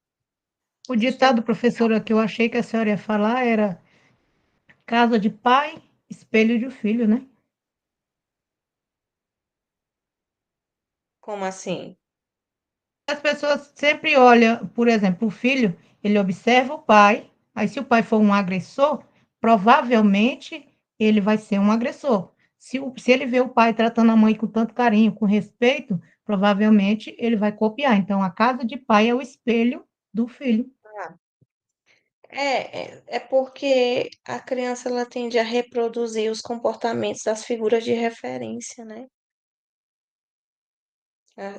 O O sistema. ditado, professora, que eu achei que a senhora ia falar era casa de pai, espelho de filho, né? Como assim? As pessoas sempre olham, por exemplo, o filho, ele observa o pai, aí se o pai for um agressor, provavelmente ele vai ser um agressor. Se ele vê o pai tratando a mãe com tanto carinho, com respeito, provavelmente ele vai copiar. Então, a casa de pai é o espelho do filho. Ah, é porque a criança ela tende a reproduzir os comportamentos das figuras de referência, né?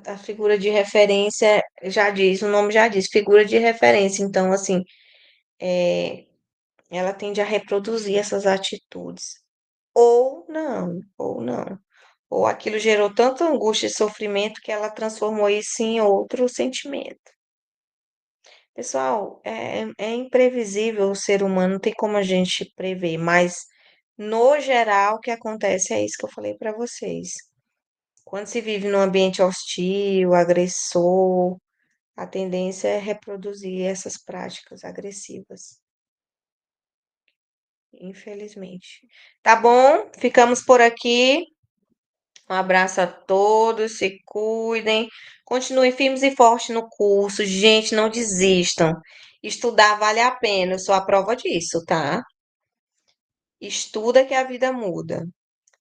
A figura de referência já diz, o nome já diz, figura de referência. Então, assim, ela tende a reproduzir essas atitudes. Ou não, ou não. Ou aquilo gerou tanta angústia e sofrimento que ela transformou isso em outro sentimento. Pessoal, é imprevisível o ser humano, não tem como a gente prever, mas no geral o que acontece é isso que eu falei para vocês. Quando se vive num ambiente hostil, agressor, a tendência é reproduzir essas práticas agressivas, infelizmente. Tá bom? Ficamos por aqui. Um abraço a todos, se cuidem, continuem firmes e fortes no curso. Gente, não desistam. Estudar vale a pena, eu sou a prova disso, tá? Estuda que a vida muda.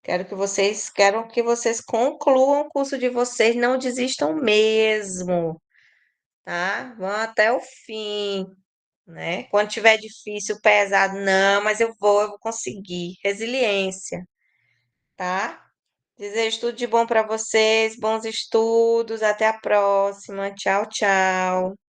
Quero que vocês concluam o curso de vocês, não desistam mesmo, tá? Vão até o fim, né? Quando tiver difícil, pesado, não, mas eu vou conseguir. Resiliência, tá? Desejo tudo de bom para vocês, bons estudos, até a próxima. Tchau, tchau.